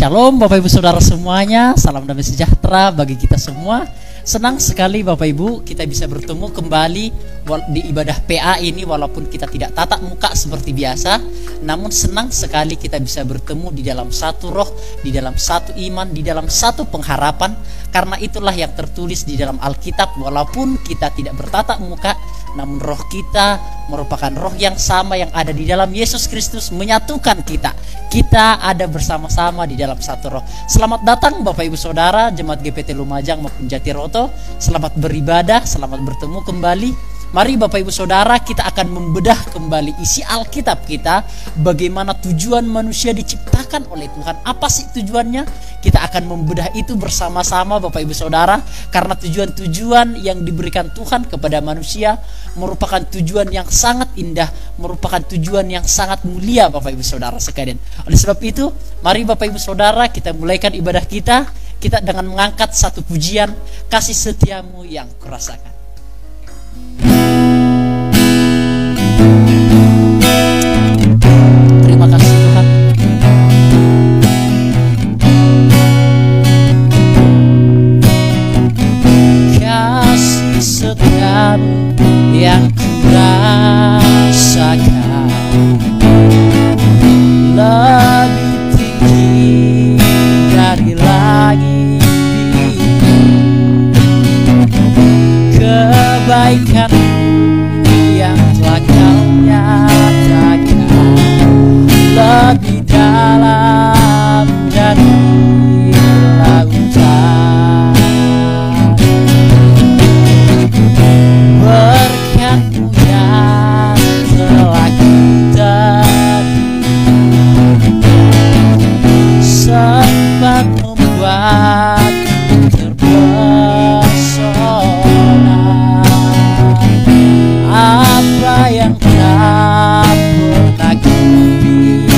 Shalom Bapak Ibu Saudara semuanya, salam damai sejahtera bagi kita semua. Senang sekali Bapak Ibu kita bisa bertemu kembali di ibadah PA ini, walaupun kita tidak tatap muka seperti biasa, namun senang sekali kita bisa bertemu di dalam satu roh, di dalam satu iman, di dalam satu pengharapan. Karena itulah yang tertulis di dalam Alkitab, walaupun kita tidak bertatap muka, namun roh kita merupakan roh yang sama yang ada di dalam Yesus Kristus menyatukan kita. Kita ada bersama-sama di dalam satu roh. Selamat datang Bapak Ibu Saudara Jemaat GPT Lumajang maupun Jatiroto. Selamat beribadah, selamat bertemu kembali. Mari Bapak Ibu Saudara, kita akan membedah kembali isi Alkitab kita. Bagaimana tujuan manusia diciptakan oleh Tuhan. Apa sih tujuannya? Kita akan membedah itu bersama-sama Bapak Ibu Saudara. Karena tujuan-tujuan yang diberikan Tuhan kepada manusia merupakan tujuan yang sangat indah, merupakan tujuan yang sangat mulia Bapak Ibu Saudara sekalian. Oleh sebab itu, mari Bapak Ibu Saudara kita mulaikan ibadah kita. Kita dengan mengangkat satu pujian, kasih setiamu yang kurasakan. Terima kasih Tuhan. Kasih setiamu yang kurasakan lebih tinggi dari langit biru. Kebaikan yang telah kau nyatakan lebih dalam dari lautan. Berkat-Mu yang telah kita sempat membuatku terpesona. Apa yang tak pernah kupikirkan,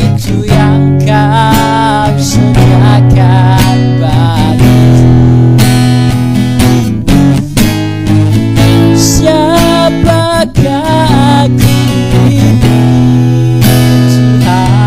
itu yang kau sediakan bagiku. Siapakah aku ini Tuhan,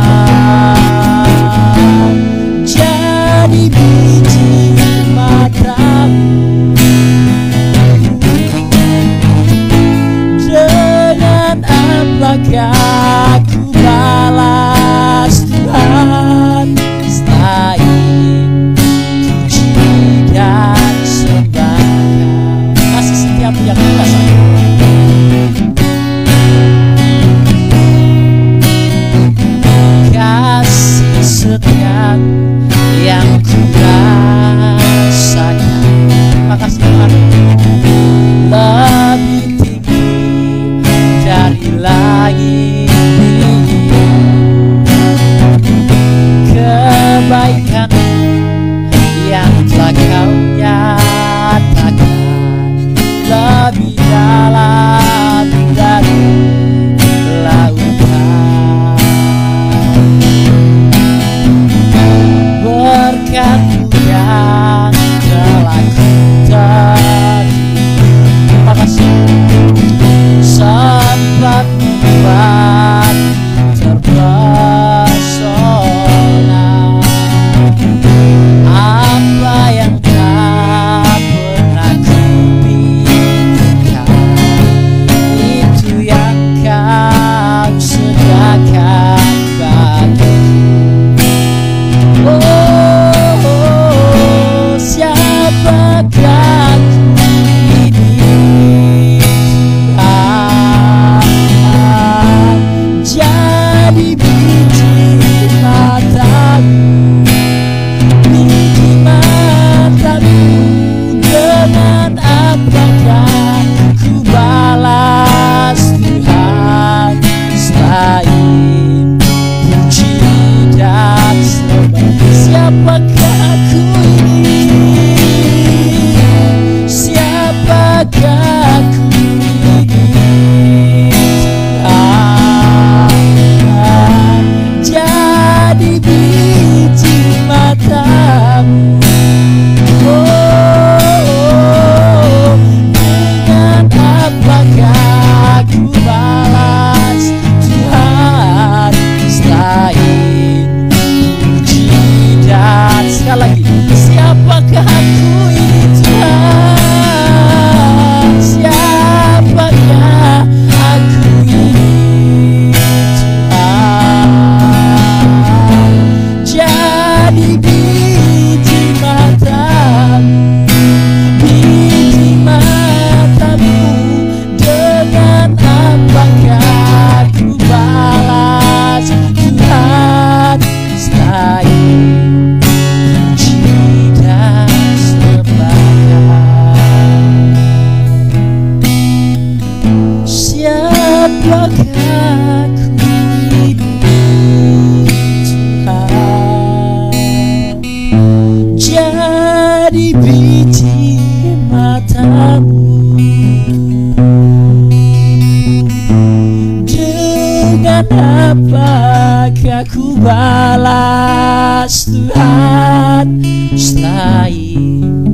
jelas Tuhan, selain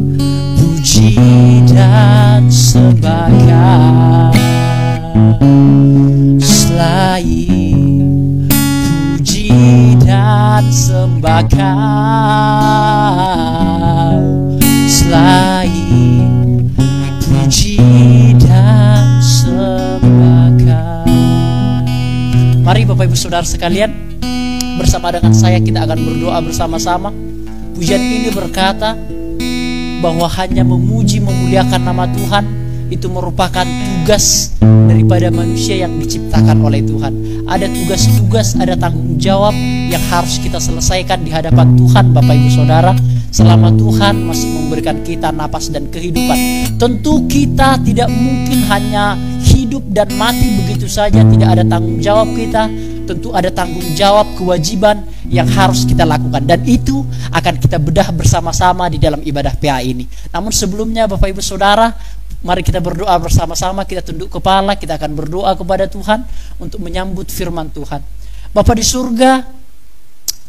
puji dan sembah Kau, selain puji dan sembah Kau, selain puji dan sembah Kau. Mari Bapak Ibu Saudara sekalian, bersama dengan saya kita akan berdoa bersama-sama. Pujian ini berkata bahwa hanya memuji memuliakan nama Tuhan itu merupakan tugas daripada manusia yang diciptakan oleh Tuhan. Ada tugas-tugas, ada tanggung jawab yang harus kita selesaikan di hadapan Tuhan Bapak Ibu Saudara, selama Tuhan masih memberikan kita napas dan kehidupan. Tentu kita tidak mungkin hanya hidup dan mati begitu saja, tidak ada tanggung jawab kita. Tentu ada tanggung jawab, kewajiban yang harus kita lakukan, dan itu akan kita bedah bersama-sama di dalam ibadah PA ini. Namun sebelumnya Bapak Ibu Saudara, mari kita berdoa bersama-sama. Kita tunduk kepala, kita akan berdoa kepada Tuhan untuk menyambut firman Tuhan. Bapa di surga,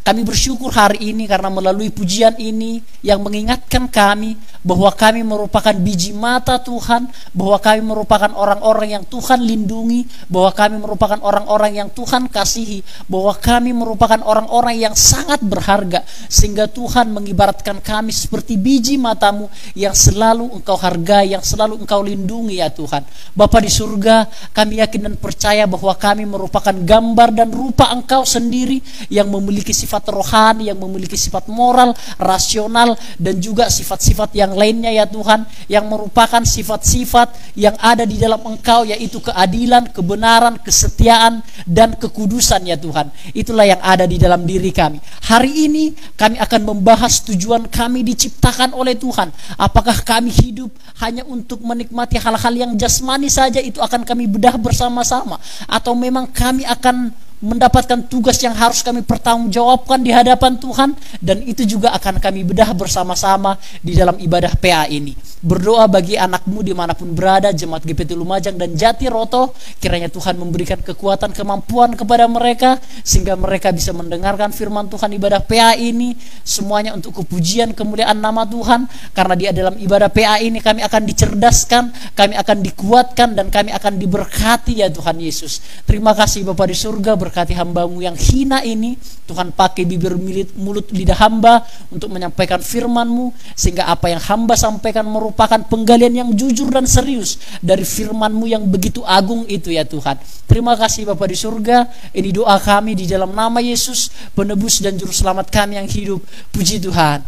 kami bersyukur hari ini karena melalui pujian ini yang mengingatkan kami bahwa kami merupakan biji mata Tuhan, bahwa kami merupakan orang-orang yang Tuhan lindungi, bahwa kami merupakan orang-orang yang Tuhan kasihi, bahwa kami merupakan orang-orang yang sangat berharga, sehingga Tuhan mengibaratkan kami seperti biji matamu yang selalu Engkau hargai, yang selalu Engkau lindungi ya Tuhan. Bapa di surga, kami yakin dan percaya bahwa kami merupakan gambar dan rupa Engkau sendiri yang memiliki sifat rohani, yang memiliki sifat moral, rasional, dan juga sifat-sifat yang lainnya ya Tuhan, yang merupakan sifat-sifat yang ada di dalam Engkau, yaitu keadilan, kebenaran, kesetiaan, dan kekudusan ya Tuhan. Itulah yang ada di dalam diri kami. Hari ini kami akan membahas tujuan kami diciptakan oleh Tuhan. Apakah kami hidup hanya untuk menikmati hal-hal yang jasmani saja? Itu akan kami bedah bersama-sama, atau memang kami akan mendapatkan tugas yang harus kami pertanggungjawabkan di hadapan Tuhan, dan itu juga akan kami bedah bersama-sama di dalam ibadah PA ini. Berdoa bagi anakmu dimanapun berada, Jemaat GPT Lumajang dan Jatiroto, kiranya Tuhan memberikan kekuatan, kemampuan kepada mereka, sehingga mereka bisa mendengarkan firman Tuhan ibadah PA ini, semuanya untuk kepujian kemuliaan nama Tuhan. Karena di dalam ibadah PA ini kami akan dicerdaskan, kami akan dikuatkan, dan kami akan diberkati ya Tuhan Yesus. Terima kasih Bapa di surga, berkati hamba-Mu yang hina ini. Tuhan pakai bibir, mulut, lidah hamba untuk menyampaikan firman-Mu, sehingga apa yang hamba sampaikan merupakan penggalian yang jujur dan serius dari firman-Mu yang begitu agung itu ya Tuhan. Terima kasih Bapa di surga. Ini doa kami di dalam nama Yesus, penebus dan juru selamat kami yang hidup. Puji Tuhan.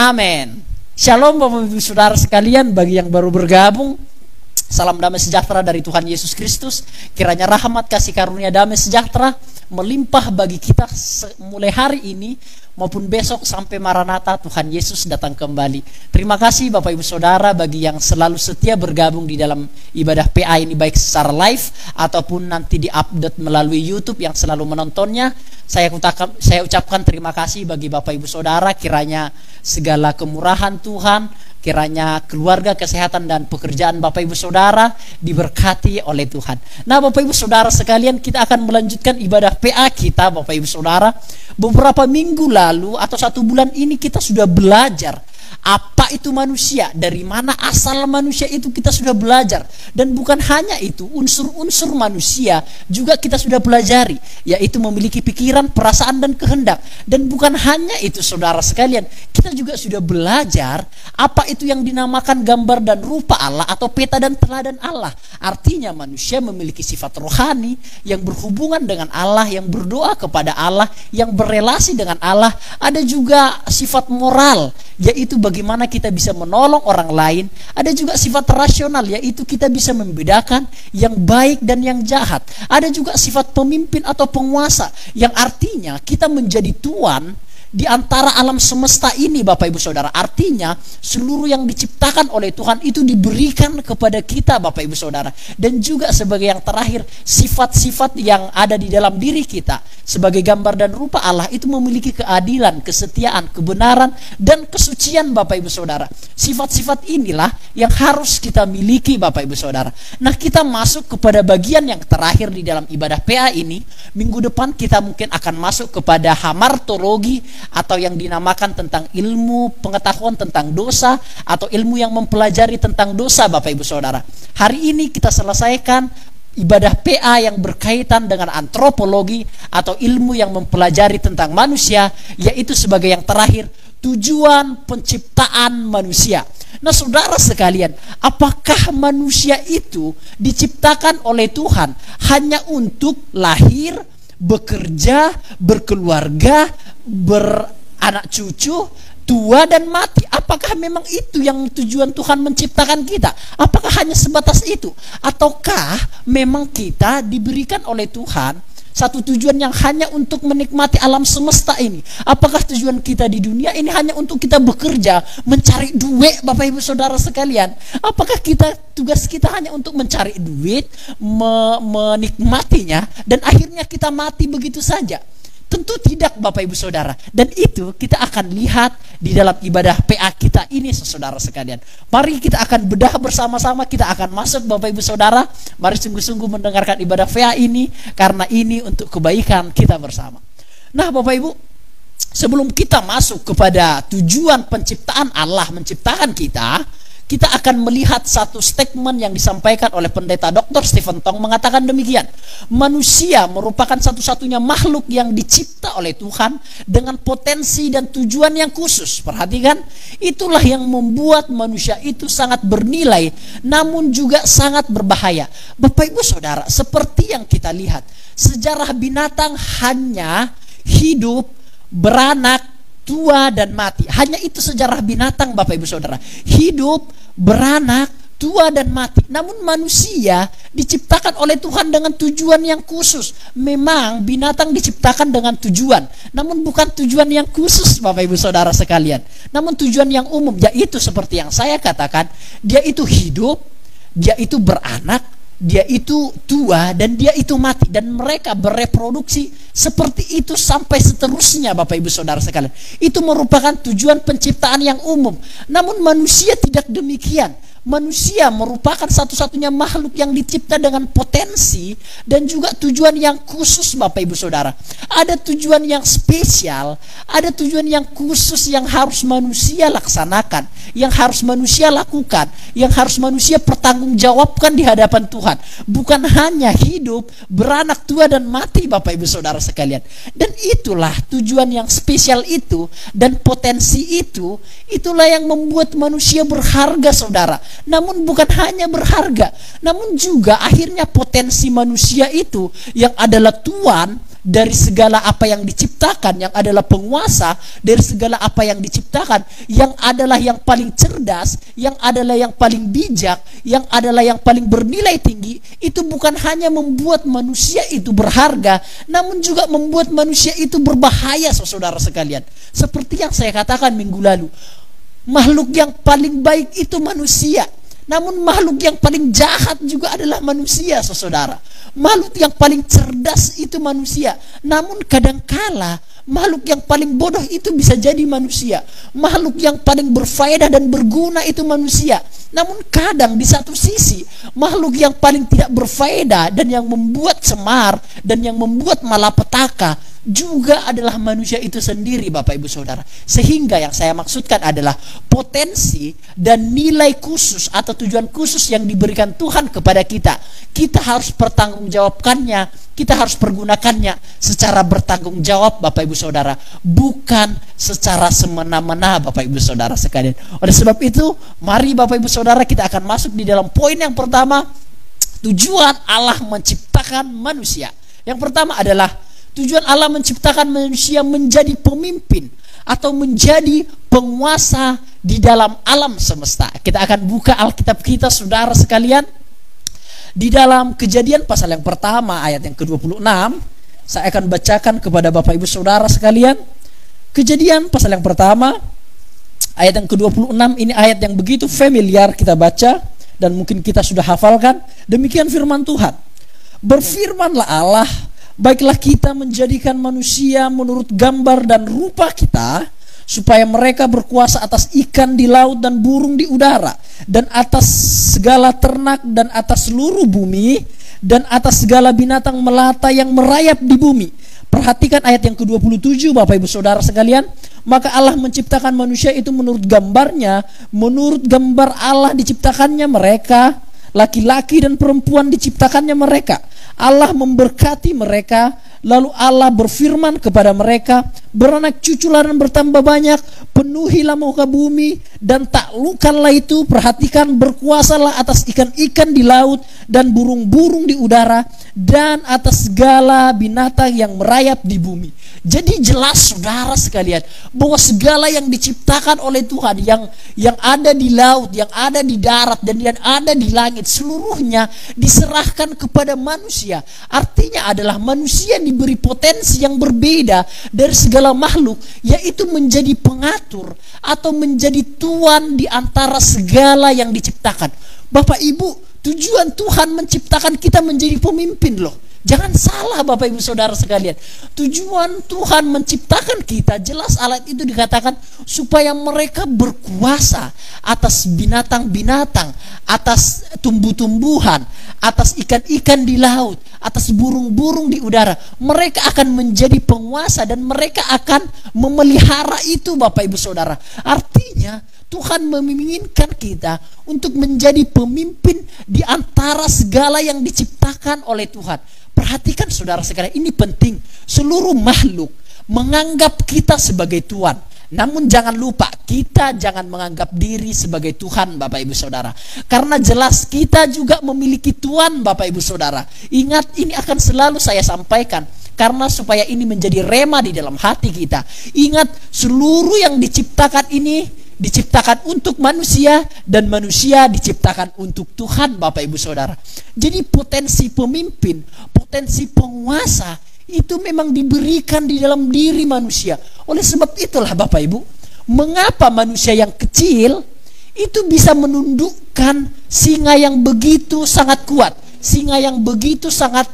Amin. Shalom Bapak Ibu Saudara sekalian. Bagi yang baru bergabung, salam damai sejahtera dari Tuhan Yesus Kristus. Kiranya rahmat, kasih karunia, damai sejahtera melimpah bagi kita mulai hari ini maupun besok sampai Maranatha Tuhan Yesus datang kembali. Terima kasih Bapak Ibu Saudara bagi yang selalu setia bergabung di dalam ibadah PA ini, baik secara live ataupun nanti diupdate melalui YouTube yang selalu menontonnya. Saya ucapkan terima kasih bagi Bapak Ibu Saudara. Kiranya segala kemurahan Tuhan, kiranya keluarga, kesehatan, dan pekerjaan Bapak Ibu Saudara diberkati oleh Tuhan. Nah Bapak Ibu Saudara sekalian, kita akan melanjutkan ibadah PA kita Bapak Ibu Saudara. Beberapa minggu lalu atau 1 bulan ini kita sudah belajar apa itu manusia, dari mana asal manusia itu kita sudah belajar. Dan bukan hanya itu, unsur-unsur manusia juga kita sudah pelajari, yaitu memiliki pikiran, perasaan, dan kehendak. Dan bukan hanya itu saudara sekalian, kita juga sudah belajar apa itu yang dinamakan gambar dan rupa Allah atau peta dan teladan Allah. Artinya manusia memiliki sifat rohani yang berhubungan dengan Allah, yang berdoa kepada Allah, yang berelasi dengan Allah. Ada juga sifat moral, yaitu bagaimana kita bisa menolong orang lain. Ada juga sifat rasional, yaitu kita bisa membedakan yang baik dan yang jahat. Ada juga sifat pemimpin atau penguasa, yang artinya kita menjadi tuan di antara alam semesta ini Bapak Ibu Saudara. Artinya seluruh yang diciptakan oleh Tuhan itu diberikan kepada kita Bapak Ibu Saudara. Dan juga sebagai yang terakhir, sifat-sifat yang ada di dalam diri kita sebagai gambar dan rupa Allah itu memiliki keadilan, kesetiaan, kebenaran, dan kesucian Bapak Ibu Saudara. Sifat-sifat inilah yang harus kita miliki Bapak Ibu Saudara. Nah, kita masuk kepada bagian yang terakhir di dalam ibadah PA ini. Minggu depan kita mungkin akan masuk kepada hamartologi atau yang dinamakan tentang ilmu pengetahuan tentang dosa atau ilmu yang mempelajari tentang dosa, Bapak Ibu Saudara. Hari ini kita selesaikan ibadah PA yang berkaitan dengan antropologi atau ilmu yang mempelajari tentang manusia, yaitu sebagai yang terakhir, tujuan penciptaan manusia. Nah, saudara sekalian, apakah manusia itu diciptakan oleh Tuhan hanya untuk lahir, bekerja, berkeluarga, beranak cucu, tua dan mati? Apakah memang itu yang tujuan Tuhan menciptakan kita? Apakah hanya sebatas itu? Ataukah memang kita diberikan oleh Tuhan satu tujuan yang hanya untuk menikmati alam semesta ini? Apakah tujuan kita di dunia ini hanya untuk kita bekerja, mencari duit, Bapak Ibu Saudara sekalian? Apakah tugas kita hanya untuk mencari duit, menikmatinya, dan akhirnya kita mati begitu saja? Tentu tidak, Bapak Ibu Saudara. Dan itu kita akan lihat di dalam ibadah PA kita ini, saudara sekalian. Mari kita akan bedah bersama-sama, kita akan masuk, Bapak Ibu Saudara. Mari sungguh-sungguh mendengarkan ibadah PA ini, karena ini untuk kebaikan kita bersama. Nah, Bapak Ibu, sebelum kita masuk kepada tujuan penciptaan Allah menciptakan kita akan melihat satu statement yang disampaikan oleh pendeta Dr. Stephen Tong, mengatakan demikian: manusia merupakan satu-satunya makhluk yang dicipta oleh Tuhan dengan potensi dan tujuan yang khusus. Perhatikan, itulah yang membuat manusia itu sangat bernilai namun juga sangat berbahaya. Bapak Ibu Saudara, seperti yang kita lihat, sejarah binatang hanya hidup, beranak, tua dan mati. Hanya itu sejarah binatang, Bapak Ibu Saudara. Hidup, beranak, tua dan mati. Namun manusia diciptakan oleh Tuhan dengan tujuan yang khusus. Memang binatang diciptakan dengan tujuan, namun bukan tujuan yang khusus, Bapak Ibu Saudara sekalian. Namun tujuan yang umum, yaitu seperti yang saya katakan, dia itu hidup, dia itu beranak, dia itu tua, dan dia itu mati. Dan mereka bereproduksi seperti itu sampai seterusnya, Bapak Ibu Saudara sekalian. Itu merupakan tujuan penciptaan yang umum. Namun manusia tidak demikian. Manusia merupakan satu-satunya makhluk yang dicipta dengan potensi dan juga tujuan yang khusus, Bapak Ibu Saudara. Ada tujuan yang spesial, ada tujuan yang khusus yang harus manusia laksanakan, yang harus manusia lakukan, yang harus manusia pertanggungjawabkan di hadapan Tuhan. Bukan hanya hidup, beranak, tua dan mati, Bapak Ibu Saudara sekalian. Dan itulah tujuan yang spesial itu dan potensi itu, itulah yang membuat manusia berharga, saudara. Namun bukan hanya berharga, namun juga akhirnya potensi manusia itu yang adalah tuan dari segala apa yang diciptakan, yang adalah penguasa dari segala apa yang diciptakan, yang adalah yang paling cerdas, yang adalah yang paling bijak, yang adalah yang paling bernilai tinggi. Itu bukan hanya membuat manusia itu berharga, namun juga membuat manusia itu berbahaya, saudara sekalian. Seperti yang saya katakan minggu lalu, makhluk yang paling baik itu manusia, namun makhluk yang paling jahat juga adalah manusia, saudara. Makhluk yang paling cerdas itu manusia, namun kadangkala makhluk yang paling bodoh itu bisa jadi manusia. Makhluk yang paling berfaedah dan berguna itu manusia, namun kadang di satu sisi makhluk yang paling tidak berfaedah dan yang membuat cemar dan yang membuat malapetaka juga adalah manusia itu sendiri, Bapak Ibu Saudara. Sehingga yang saya maksudkan adalah potensi dan nilai khusus atau tujuan khusus yang diberikan Tuhan kepada kita. Kita harus pertanggungjawabkannya, kita harus pergunakannya secara bertanggung jawab, Bapak Ibu Saudara, bukan secara semena-mena, Bapak Ibu Saudara sekalian. Oleh sebab itu, mari Bapak Ibu Saudara kita akan masuk di dalam poin yang pertama, tujuan Allah menciptakan manusia. Yang pertama adalah tujuan Allah menciptakan manusia menjadi pemimpin atau menjadi penguasa di dalam alam semesta. Kita akan buka Alkitab kita, saudara sekalian, di dalam Kejadian pasal yang pertama ayat yang ke-26. Saya akan bacakan kepada Bapak Ibu Saudara sekalian. Kejadian pasal yang pertama ayat yang ke-26, ini ayat yang begitu familiar kita baca dan mungkin kita sudah hafalkan. Demikian firman Tuhan. Berfirmanlah Allah, baiklah kita menjadikan manusia menurut gambar dan rupa kita, supaya mereka berkuasa atas ikan di laut dan burung di udara, dan atas segala ternak, dan atas seluruh bumi, dan atas segala binatang melata yang merayap di bumi. Perhatikan ayat yang ke-27 Bapak Ibu Saudara sekalian. Maka Allah menciptakan manusia itu menurut gambarnya, menurut gambar Allah diciptakannya mereka, laki-laki dan perempuan diciptakannya mereka. Allah memberkati mereka, lalu Allah berfirman kepada mereka, beranak cuculah dan bertambah banyak, penuhilah muka bumi dan taklukkanlah itu. Perhatikan, berkuasalah atas ikan-ikan di laut dan burung-burung di udara dan atas segala binatang yang merayap di bumi. Jadi jelas saudara sekalian bahwa segala yang diciptakan oleh Tuhan, yang ada di laut, yang ada di darat dan yang ada di langit, seluruhnya diserahkan kepada manusia. Artinya adalah manusia diberi potensi yang berbeda dari segala makhluk, yaitu menjadi pengatur atau menjadi tuan di antara segala yang diciptakan. Bapak Ibu, tujuan Tuhan menciptakan kita menjadi pemimpin loh. Jangan salah Bapak Ibu Saudara sekalian. Tujuan Tuhan menciptakan kita, jelas ayat itu dikatakan supaya mereka berkuasa atas binatang-binatang, atas tumbuh-tumbuhan, atas ikan-ikan di laut, atas burung-burung di udara. Mereka akan menjadi penguasa dan mereka akan memelihara itu Bapak Ibu Saudara. Artinya Tuhan menginginkan kita untuk menjadi pemimpin di antara segala yang diciptakan oleh Tuhan. Perhatikan saudara sekalian, ini penting. Seluruh makhluk menganggap kita sebagai Tuhan. Namun jangan lupa, kita jangan menganggap diri sebagai Tuhan Bapak Ibu Saudara. Karena jelas kita juga memiliki Tuhan Bapak Ibu Saudara. Ingat, ini akan selalu saya sampaikan, karena supaya ini menjadi rema di dalam hati kita. Ingat, seluruh yang diciptakan ini diciptakan untuk manusia dan manusia diciptakan untuk Tuhan Bapak Ibu Saudara. Jadi potensi pemimpin, potensi penguasa itu memang diberikan di dalam diri manusia. Oleh sebab itulah Bapak Ibu, mengapa manusia yang kecil itu bisa menundukkan singa yang begitu sangat kuat, singa yang begitu sangat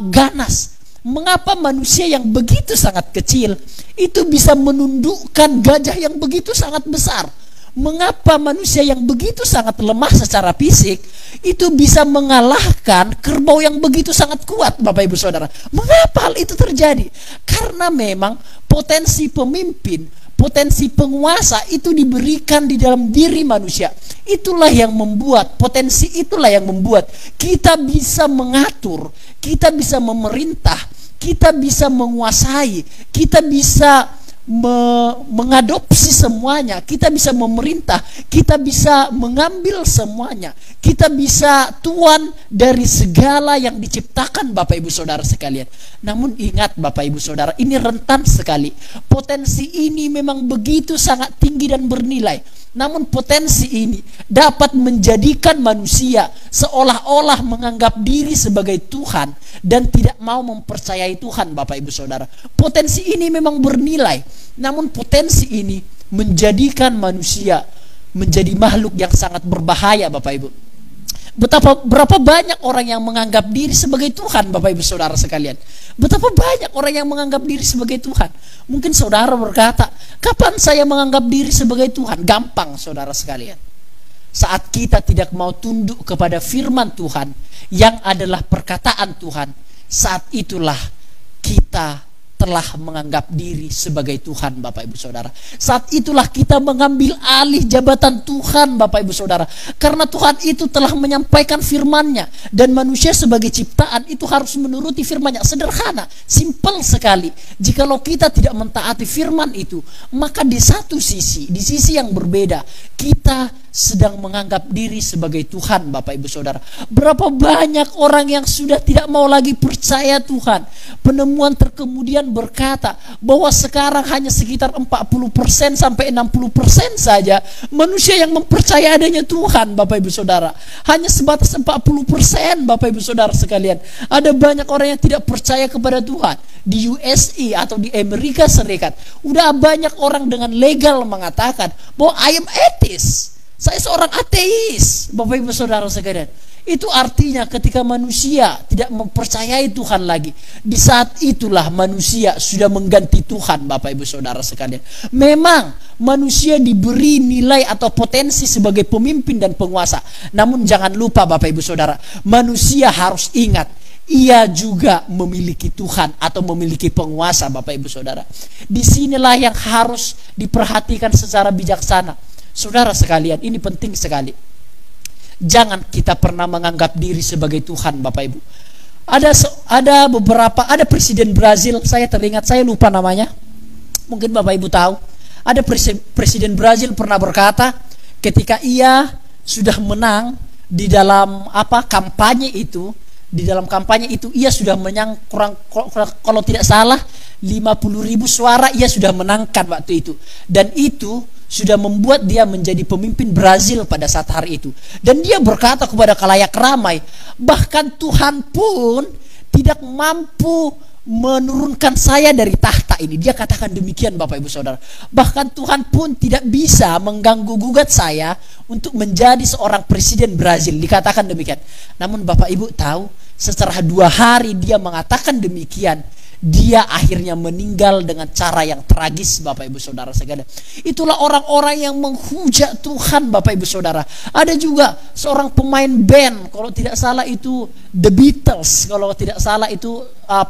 ganas. Mengapa manusia yang begitu sangat kecil itu bisa menundukkan gajah yang begitu sangat besar? Mengapa manusia yang begitu sangat lemah secara fisik itu bisa mengalahkan kerbau yang begitu sangat kuat Bapak Ibu Saudara? Mengapa hal itu terjadi? Karena memang potensi pemimpin, potensi penguasa itu diberikan di dalam diri manusia. Itulah yang membuat, potensi itulah yang membuat kita bisa mengatur, kita bisa memerintah, kita bisa menguasai, kita bisa mengadopsi semuanya, kita bisa memerintah, kita bisa mengambil semuanya, kita bisa tuan dari segala yang diciptakan Bapak Ibu Saudara sekalian. Namun ingat Bapak Ibu Saudara, ini rentan sekali. Potensi ini memang begitu sangat tinggi dan bernilai. Namun potensi ini dapat menjadikan manusia seolah-olah menganggap diri sebagai Tuhan dan tidak mau mempercayai Tuhan Bapak Ibu Saudara. Potensi ini memang bernilai, namun potensi ini menjadikan manusia menjadi makhluk yang sangat berbahaya Bapak Ibu. Berapa banyak orang yang menganggap diri sebagai Tuhan Bapak Ibu Saudara sekalian. Betapa banyak orang yang menganggap diri sebagai Tuhan. Mungkin saudara berkata, kapan saya menganggap diri sebagai Tuhan? Gampang saudara sekalian. Saat kita tidak mau tunduk kepada firman Tuhan yang adalah perkataan Tuhan, saat itulah kita telah menganggap diri sebagai Tuhan Bapak Ibu Saudara. Saat itulah kita mengambil alih jabatan Tuhan Bapak Ibu Saudara. Karena Tuhan itu telah menyampaikan firman-Nya, dan manusia sebagai ciptaan itu harus menuruti firman-Nya. Sederhana, simpel sekali. Jikalau kita tidak mentaati firman itu, maka di satu sisi, di sisi yang berbeda, kita sedang menganggap diri sebagai Tuhan Bapak Ibu Saudara. Berapa banyak orang yang sudah tidak mau lagi percaya Tuhan. Penemuan terkemudian berkata bahwa sekarang hanya sekitar 40% sampai 60% saja manusia yang mempercayai adanya Tuhan Bapak Ibu Saudara. Hanya sebatas 40% Bapak Ibu Saudara sekalian. Ada banyak orang yang tidak percaya kepada Tuhan. Di USA atau di Amerika Serikat udah banyak orang dengan legal mengatakan bahwa I am atheist, saya seorang ateis Bapak Ibu Saudara sekalian. Itu artinya ketika manusia tidak mempercayai Tuhan lagi, di saat itulah manusia sudah mengganti Tuhan Bapak Ibu Saudara sekalian. Memang manusia diberi nilai atau potensi sebagai pemimpin dan penguasa. Namun jangan lupa Bapak Ibu Saudara, manusia harus ingat, ia juga memiliki Tuhan atau memiliki penguasa, Bapak Ibu Saudara. Disinilah yang harus diperhatikan secara bijaksana. Saudara sekalian, ini penting sekali. Jangan kita pernah menganggap diri sebagai Tuhan, Bapak Ibu. Ada presiden Brazil, saya teringat, saya lupa namanya. Mungkin Bapak Ibu tahu. Ada presiden Brazil pernah berkata ketika ia sudah menang di dalam kampanye itu, ia sudah menang kurang kalau tidak salah 50.000 suara ia sudah menangkan waktu itu, dan itu sudah membuat dia menjadi pemimpin Brazil pada saat hari itu. Dan dia berkata kepada khalayak ramai, bahkan Tuhan pun tidak mampu menurunkan saya dari tahta ini. Dia katakan demikian, Bapak Ibu Saudara. Bahkan Tuhan pun tidak bisa mengganggu gugat saya untuk menjadi seorang presiden Brazil. Dikatakan demikian. Namun Bapak Ibu tahu, setelah 2 hari dia mengatakan demikian, dia akhirnya meninggal dengan cara yang tragis, Bapak Ibu Saudara sekalian. Itulah orang-orang yang menghujat Tuhan, Bapak Ibu Saudara. Ada juga seorang pemain band, kalau tidak salah itu The Beatles, kalau tidak salah itu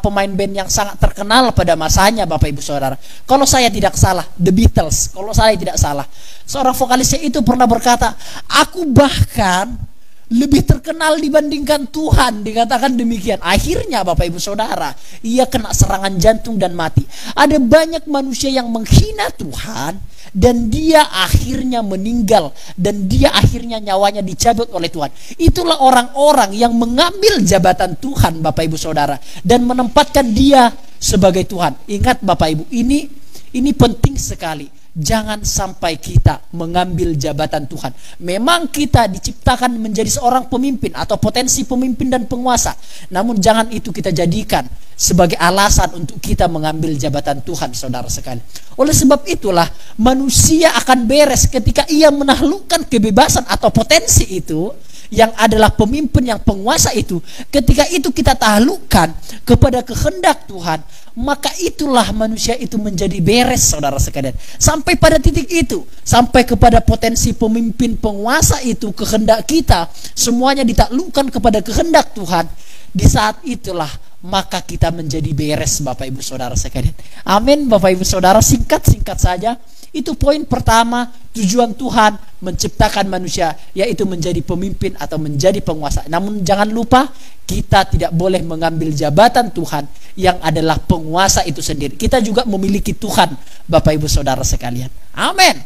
pemain band yang sangat terkenal pada masanya, Bapak Ibu Saudara. Kalau saya tidak salah, The Beatles, kalau saya tidak salah. Seorang vokalisnya itu pernah berkata, aku bahkan lebih terkenal dibandingkan Tuhan, dikatakan demikian. Akhirnya Bapak Ibu Saudara, ia kena serangan jantung dan mati. Ada banyak manusia yang menghina Tuhan dan dia akhirnya meninggal, dan dia akhirnya nyawanya dicabut oleh Tuhan. Itulah orang-orang yang mengambil jabatan Tuhan, Bapak Ibu Saudara, dan menempatkan dia sebagai Tuhan. Ingat Bapak Ibu, ini penting sekali. Jangan sampai kita mengambil jabatan Tuhan. Memang kita diciptakan menjadi seorang pemimpin atau potensi pemimpin dan penguasa. Namun jangan itu kita jadikan sebagai alasan untuk kita mengambil jabatan Tuhan, saudara sekalian. Oleh sebab itulah manusia akan beres ketika ia menaklukkan kebebasan atau potensi itu, yang adalah pemimpin, yang penguasa itu. Ketika itu kita taklukkan kepada kehendak Tuhan, maka itulah manusia itu menjadi beres, saudara sekalian. Sampai pada titik itu, sampai kepada potensi pemimpin penguasa itu, kehendak kita semuanya ditaklukkan kepada kehendak Tuhan. Di saat itulah maka kita menjadi beres, Bapak Ibu Saudara sekalian. Amin, Bapak Ibu Saudara. Singkat saja, itu poin pertama, tujuan Tuhan menciptakan manusia, yaitu menjadi pemimpin atau menjadi penguasa. Namun jangan lupa, kita tidak boleh mengambil jabatan Tuhan yang adalah penguasa itu sendiri. Kita juga memiliki Tuhan, Bapak Ibu Saudara sekalian. Amin.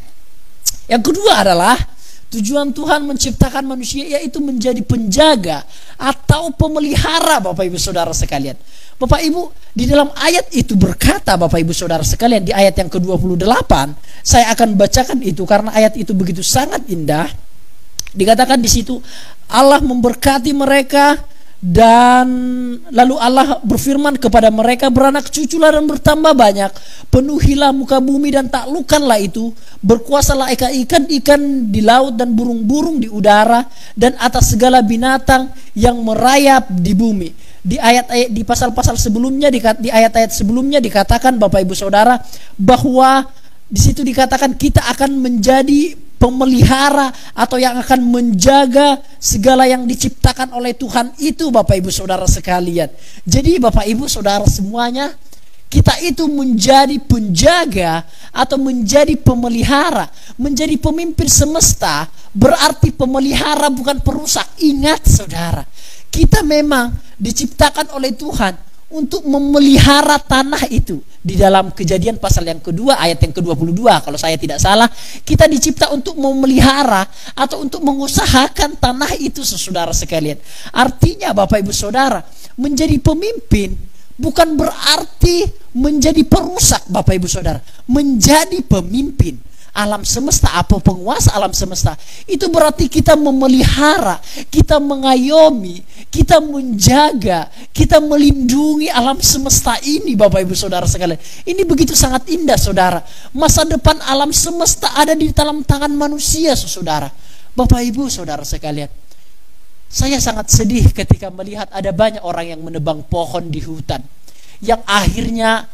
Yang kedua adalah tujuan Tuhan menciptakan manusia, yaitu menjadi penjaga atau pemelihara, Bapak Ibu Saudara sekalian. Bapak Ibu, di dalam ayat itu berkata, Bapak Ibu Saudara sekalian, di ayat yang ke-28, saya akan bacakan itu karena ayat itu begitu sangat indah. Dikatakan di situ, Allah memberkati mereka, dan lalu Allah berfirman kepada mereka, beranak cuculah dan bertambah banyak, penuhilah muka bumi dan taklukkanlah itu, berkuasalah ikan-ikan di laut dan burung-burung di udara, dan atas segala binatang yang merayap di bumi. Di ayat-ayat, di pasal-pasal sebelumnya, di ayat-ayat sebelumnya dikatakan, Bapak Ibu Saudara, bahwa di situ dikatakan kita akan menjadi pemelihara atau yang akan menjaga segala yang diciptakan oleh Tuhan itu, Bapak Ibu Saudara sekalian. Jadi Bapak Ibu Saudara semuanya, kita itu menjadi penjaga atau menjadi pemelihara, menjadi pemimpin semesta, berarti pemelihara bukan perusak. Ingat saudara, kita memang diciptakan oleh Tuhan untuk memelihara tanah itu. Di dalam Kejadian pasal yang kedua ayat yang ke-22 kalau saya tidak salah, kita dicipta untuk memelihara atau untuk mengusahakan tanah itu, saudara sekalian. Artinya Bapak Ibu Saudara, menjadi pemimpin bukan berarti menjadi perusak, Bapak Ibu Saudara. Menjadi pemimpin alam semesta, apa penguasa alam semesta, itu berarti kita memelihara, kita mengayomi, kita menjaga, kita melindungi alam semesta ini, Bapak Ibu Saudara sekalian. Ini begitu sangat indah, saudara. Masa depan alam semesta ada di dalam tangan manusia, saudara. Bapak Ibu Saudara sekalian, saya sangat sedih ketika melihat ada banyak orang yang menebang pohon di hutan, yang akhirnya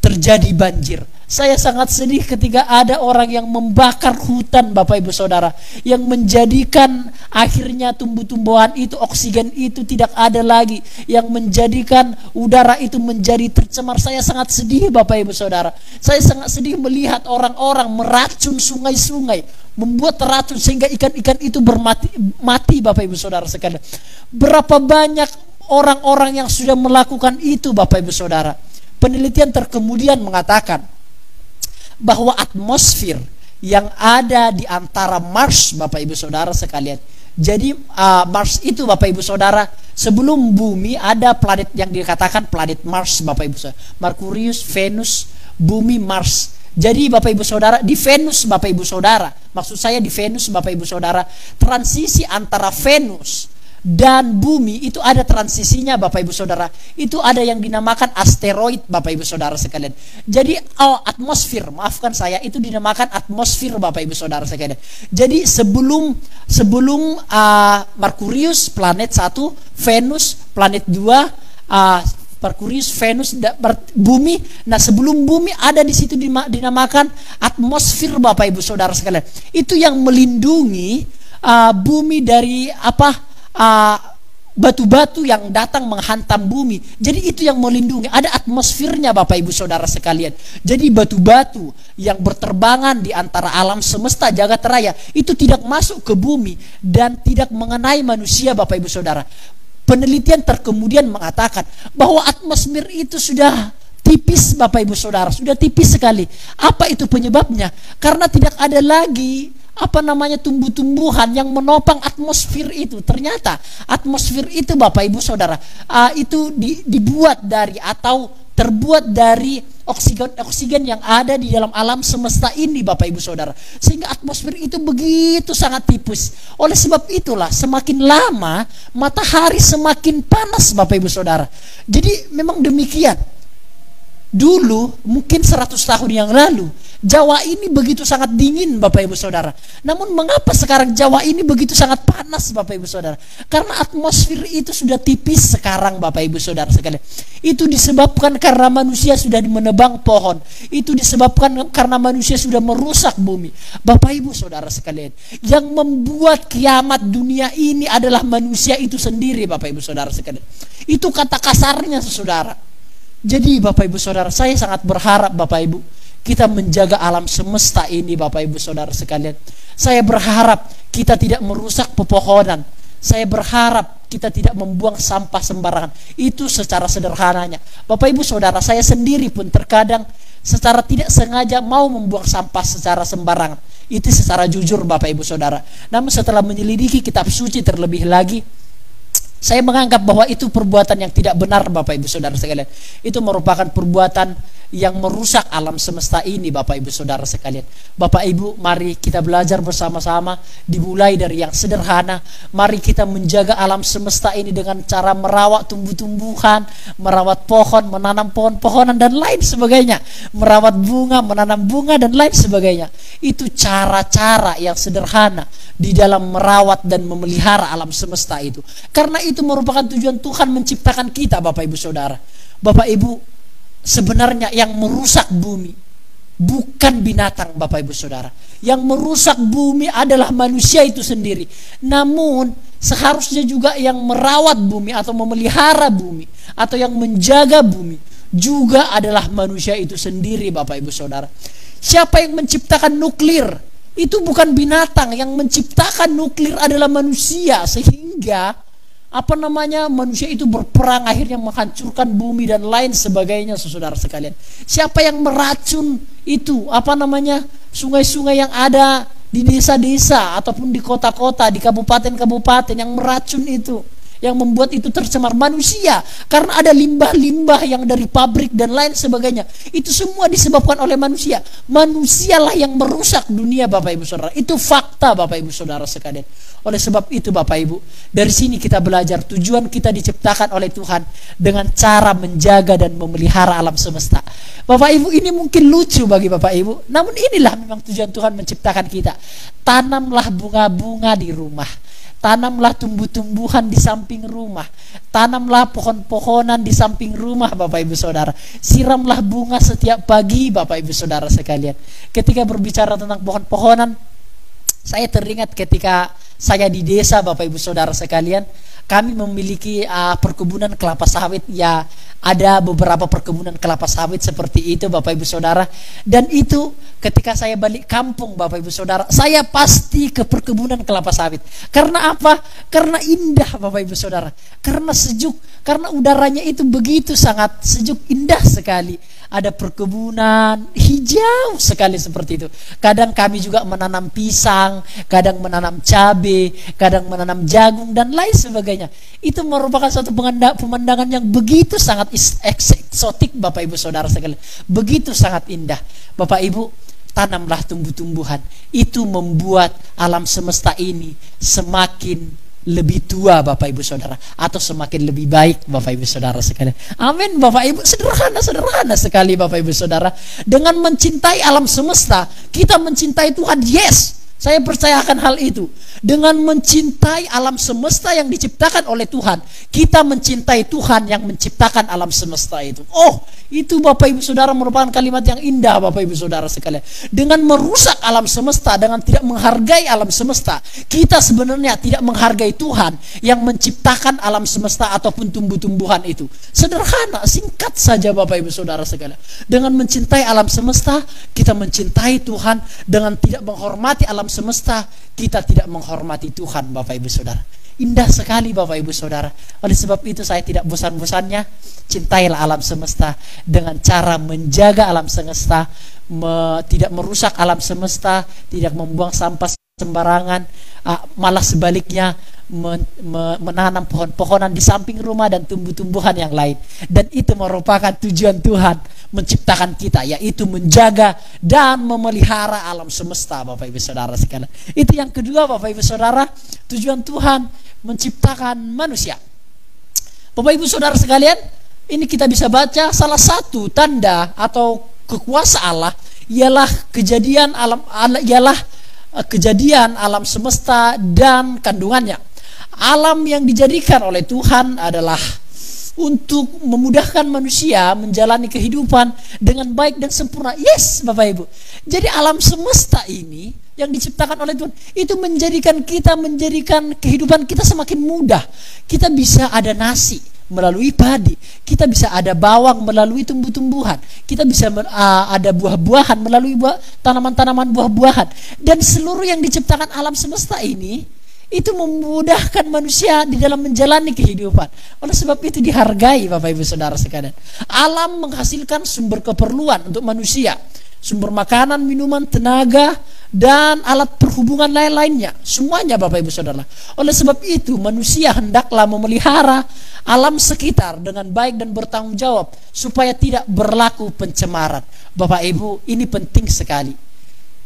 terjadi banjir. Saya sangat sedih ketika ada orang yang membakar hutan, Bapak Ibu Saudara, yang menjadikan akhirnya tumbuh-tumbuhan itu, oksigen itu tidak ada lagi, yang menjadikan udara itu menjadi tercemar. Saya sangat sedih, Bapak Ibu Saudara. Saya sangat sedih melihat orang-orang meracun sungai-sungai, membuat racun sehingga ikan-ikan itu mati, Bapak Ibu Saudara sekalian. Berapa banyak orang-orang yang sudah melakukan itu, Bapak Ibu Saudara. Penelitian terkemudian mengatakan bahwa atmosfer yang ada di antara Mars, Bapak Ibu Saudara sekalian. Jadi Mars itu, Bapak Ibu Saudara, sebelum bumi ada planet yang dikatakan planet Mars, Bapak Ibu Saudara. Merkurius, Venus, bumi, Mars. Jadi Bapak Ibu Saudara, di Venus, Bapak Ibu Saudara, maksud saya di Venus, Bapak Ibu Saudara, transisi antara Venus dan bumi itu ada transisinya, Bapak Ibu Saudara. Itu ada yang dinamakan asteroid, Bapak Ibu Saudara sekalian. Jadi atmosfer, maafkan saya, itu dinamakan atmosfer, Bapak Ibu Saudara sekalian. Jadi sebelum Merkurius planet 1, Venus planet 2, Merkurius, Venus, bumi. Nah, sebelum bumi ada di situ dinamakan atmosfer, Bapak Ibu Saudara sekalian. Itu yang melindungi bumi dari batu-batu yang datang menghantam bumi. Jadi itu yang melindungi. Ada atmosfernya, Bapak Ibu Saudara sekalian. Jadi batu-batu yang berterbangan di antara alam semesta jagat raya itu tidak masuk ke bumi dan tidak mengenai manusia, Bapak Ibu Saudara. Penelitian terkemudian mengatakan bahwa atmosfer itu sudah tipis, Bapak Ibu Saudara, sudah tipis sekali. Apa itu penyebabnya? Karena tidak ada lagi tumbuh-tumbuhan yang menopang atmosfer itu. Ternyata atmosfer itu, Bapak Ibu Saudara, itu dibuat dari atau terbuat dari oksigen yang ada di dalam alam semesta ini, Bapak Ibu Saudara. Sehingga atmosfer itu begitu sangat tipis. Oleh sebab itulah semakin lama matahari semakin panas, Bapak Ibu Saudara. Jadi memang demikian. Dulu mungkin 100 tahun yang lalu Jawa ini begitu sangat dingin, Bapak Ibu Saudara. Namun mengapa sekarang Jawa ini begitu sangat panas, Bapak Ibu Saudara? Karena atmosfer itu sudah tipis sekarang, Bapak Ibu Saudara sekalian. Itu disebabkan karena manusia sudah menebang pohon. Itu disebabkan karena manusia sudah merusak bumi. Bapak Ibu Saudara sekalian, yang membuat kiamat dunia ini adalah manusia itu sendiri, Bapak Ibu Saudara sekalian. Itu kata kasarnya, Saudara. Jadi Bapak Ibu Saudara, saya sangat berharap Bapak Ibu kita menjaga alam semesta ini, Bapak Ibu Saudara sekalian. Saya berharap kita tidak merusak pepohonan. Saya berharap kita tidak membuang sampah sembarangan. Itu secara sederhananya. Bapak Ibu Saudara, saya sendiri pun terkadang secara tidak sengaja mau membuang sampah secara sembarangan. Itu secara jujur, Bapak Ibu Saudara. Namun setelah menyelidiki kitab suci terlebih lagi, saya menganggap bahwa itu perbuatan yang tidak benar, Bapak Ibu Saudara sekalian. Itu merupakan perbuatan yang merusak alam semesta ini, Bapak Ibu Saudara sekalian. Bapak Ibu, mari kita belajar bersama-sama. Dimulai dari yang sederhana. Mari kita menjaga alam semesta ini dengan cara merawat tumbuh-tumbuhan, merawat pohon, menanam pohon-pohonan dan lain sebagainya. Merawat bunga, menanam bunga dan lain sebagainya. Itu cara-cara yang sederhana di dalam merawat dan memelihara alam semesta itu. Karena itu merupakan tujuan Tuhan menciptakan kita, Bapak Ibu Saudara. Bapak Ibu, sebenarnya yang merusak bumi bukan binatang, Bapak Ibu Saudara. Yang merusak bumi adalah manusia itu sendiri. Namun seharusnya juga yang merawat bumi atau memelihara bumi atau yang menjaga bumi juga adalah manusia itu sendiri, Bapak Ibu Saudara. Siapa yang menciptakan nuklir? Itu bukan binatang. Yang menciptakan nuklir adalah manusia. Sehingga manusia itu berperang akhirnya menghancurkan bumi dan lain sebagainya, saudara sekalian. Siapa yang meracun itu sungai-sungai yang ada di desa-desa ataupun di kota-kota, di kabupaten-kabupaten, yang meracun itu, yang membuat itu tercemar? Manusia. Karena ada limbah-limbah yang dari pabrik dan lain sebagainya. Itu semua disebabkan oleh manusia. Manusialah yang merusak dunia, Bapak Ibu Saudara. Itu fakta, Bapak Ibu Saudara sekalian. Oleh sebab itu, Bapak Ibu, dari sini kita belajar tujuan kita diciptakan oleh Tuhan dengan cara menjaga dan memelihara alam semesta. Bapak Ibu, ini mungkin lucu bagi Bapak Ibu, namun inilah memang tujuan Tuhan menciptakan kita. Tanamlah bunga-bunga di rumah. Tanamlah tumbuh-tumbuhan di samping rumah. Tanamlah pohon-pohonan di samping rumah, Bapak Ibu Saudara. Siramlah bunga setiap pagi, Bapak Ibu Saudara sekalian. Ketika berbicara tentang pohon-pohonan, saya teringat ketika saya di desa, Bapak Ibu Saudara sekalian. Kami memiliki perkebunan kelapa sawit. Ya, ada beberapa perkebunan kelapa sawit seperti itu, Bapak Ibu Saudara. Dan itu ketika saya balik kampung, Bapak Ibu Saudara, saya pasti ke perkebunan kelapa sawit. Karena apa? Karena indah, Bapak Ibu Saudara. Karena sejuk, karena udaranya itu begitu sangat sejuk, indah sekali. Ada perkebunan hijau sekali seperti itu. Kadang kami juga menanam pisang, kadang menanam cabai, kadang menanam jagung dan lain sebagainya. Itu merupakan suatu pemandangan yang begitu sangat eksotik, Bapak Ibu Saudara sekalian. Begitu sangat indah. Bapak Ibu, tanamlah tumbuh-tumbuhan. Itu membuat alam semesta ini semakin lebih tua, Bapak Ibu Saudara, atau semakin lebih baik, Bapak Ibu Saudara sekalian. Amin, Bapak Ibu. Sederhana sekali, Bapak Ibu Saudara. Dengan mencintai alam semesta, kita mencintai Tuhan. Yes, saya percayakan hal itu. Dengan mencintai alam semesta yang diciptakan oleh Tuhan, kita mencintai Tuhan yang menciptakan alam semesta itu. Oh, itu Bapak Ibu Saudara merupakan kalimat yang indah, Bapak Ibu Saudara sekalian. Dengan merusak alam semesta, dengan tidak menghargai alam semesta, kita sebenarnya tidak menghargai Tuhan yang menciptakan alam semesta ataupun tumbuh-tumbuhan itu. Sederhana, singkat saja, Bapak Ibu Saudara sekalian. Dengan mencintai alam semesta, kita mencintai Tuhan. Dengan tidak menghormati alam semesta, kita tidak menghormati Tuhan, Bapak Ibu Saudara. Indah sekali, Bapak Ibu Saudara. Oleh sebab itu saya tidak bosan-bosannya, cintailah alam semesta dengan cara menjaga alam semesta, tidak merusak alam semesta, tidak membuang sampah sembarangan, malah sebaliknya menanam pohon-pohonan di samping rumah dan tumbuh-tumbuhan yang lain. Dan itu merupakan tujuan Tuhan menciptakan kita, yaitu menjaga dan memelihara alam semesta, Bapak Ibu Saudara sekalian. Itu yang kedua, Bapak Ibu Saudara, tujuan Tuhan menciptakan manusia. Bapak Ibu Saudara sekalian, ini kita bisa baca salah satu tanda atau kekuasa Allah ialah kejadian alam semesta dan kandungannya. Alam yang dijadikan oleh Tuhan adalah untuk memudahkan manusia menjalani kehidupan dengan baik dan sempurna. Yes, Bapak Ibu. Jadi alam semesta ini yang diciptakan oleh Tuhan itu menjadikan kehidupan kita semakin mudah. Kita bisa ada nasi melalui padi, kita bisa ada bawang melalui tumbuh-tumbuhan, kita bisa ada buah-buahan melalui tanaman-tanaman buah-buahan. Dan seluruh yang diciptakan alam semesta ini itu memudahkan manusia di dalam menjalani kehidupan. Oleh sebab itu dihargai, Bapak Ibu Saudara sekalian. Alam menghasilkan sumber keperluan untuk manusia, sumber makanan, minuman, tenaga, dan alat perhubungan lain-lainnya. Semuanya, Bapak Ibu Saudara. Oleh sebab itu manusia hendaklah memelihara alam sekitar dengan baik dan bertanggung jawab supaya tidak berlaku pencemaran. Bapak Ibu, ini penting sekali.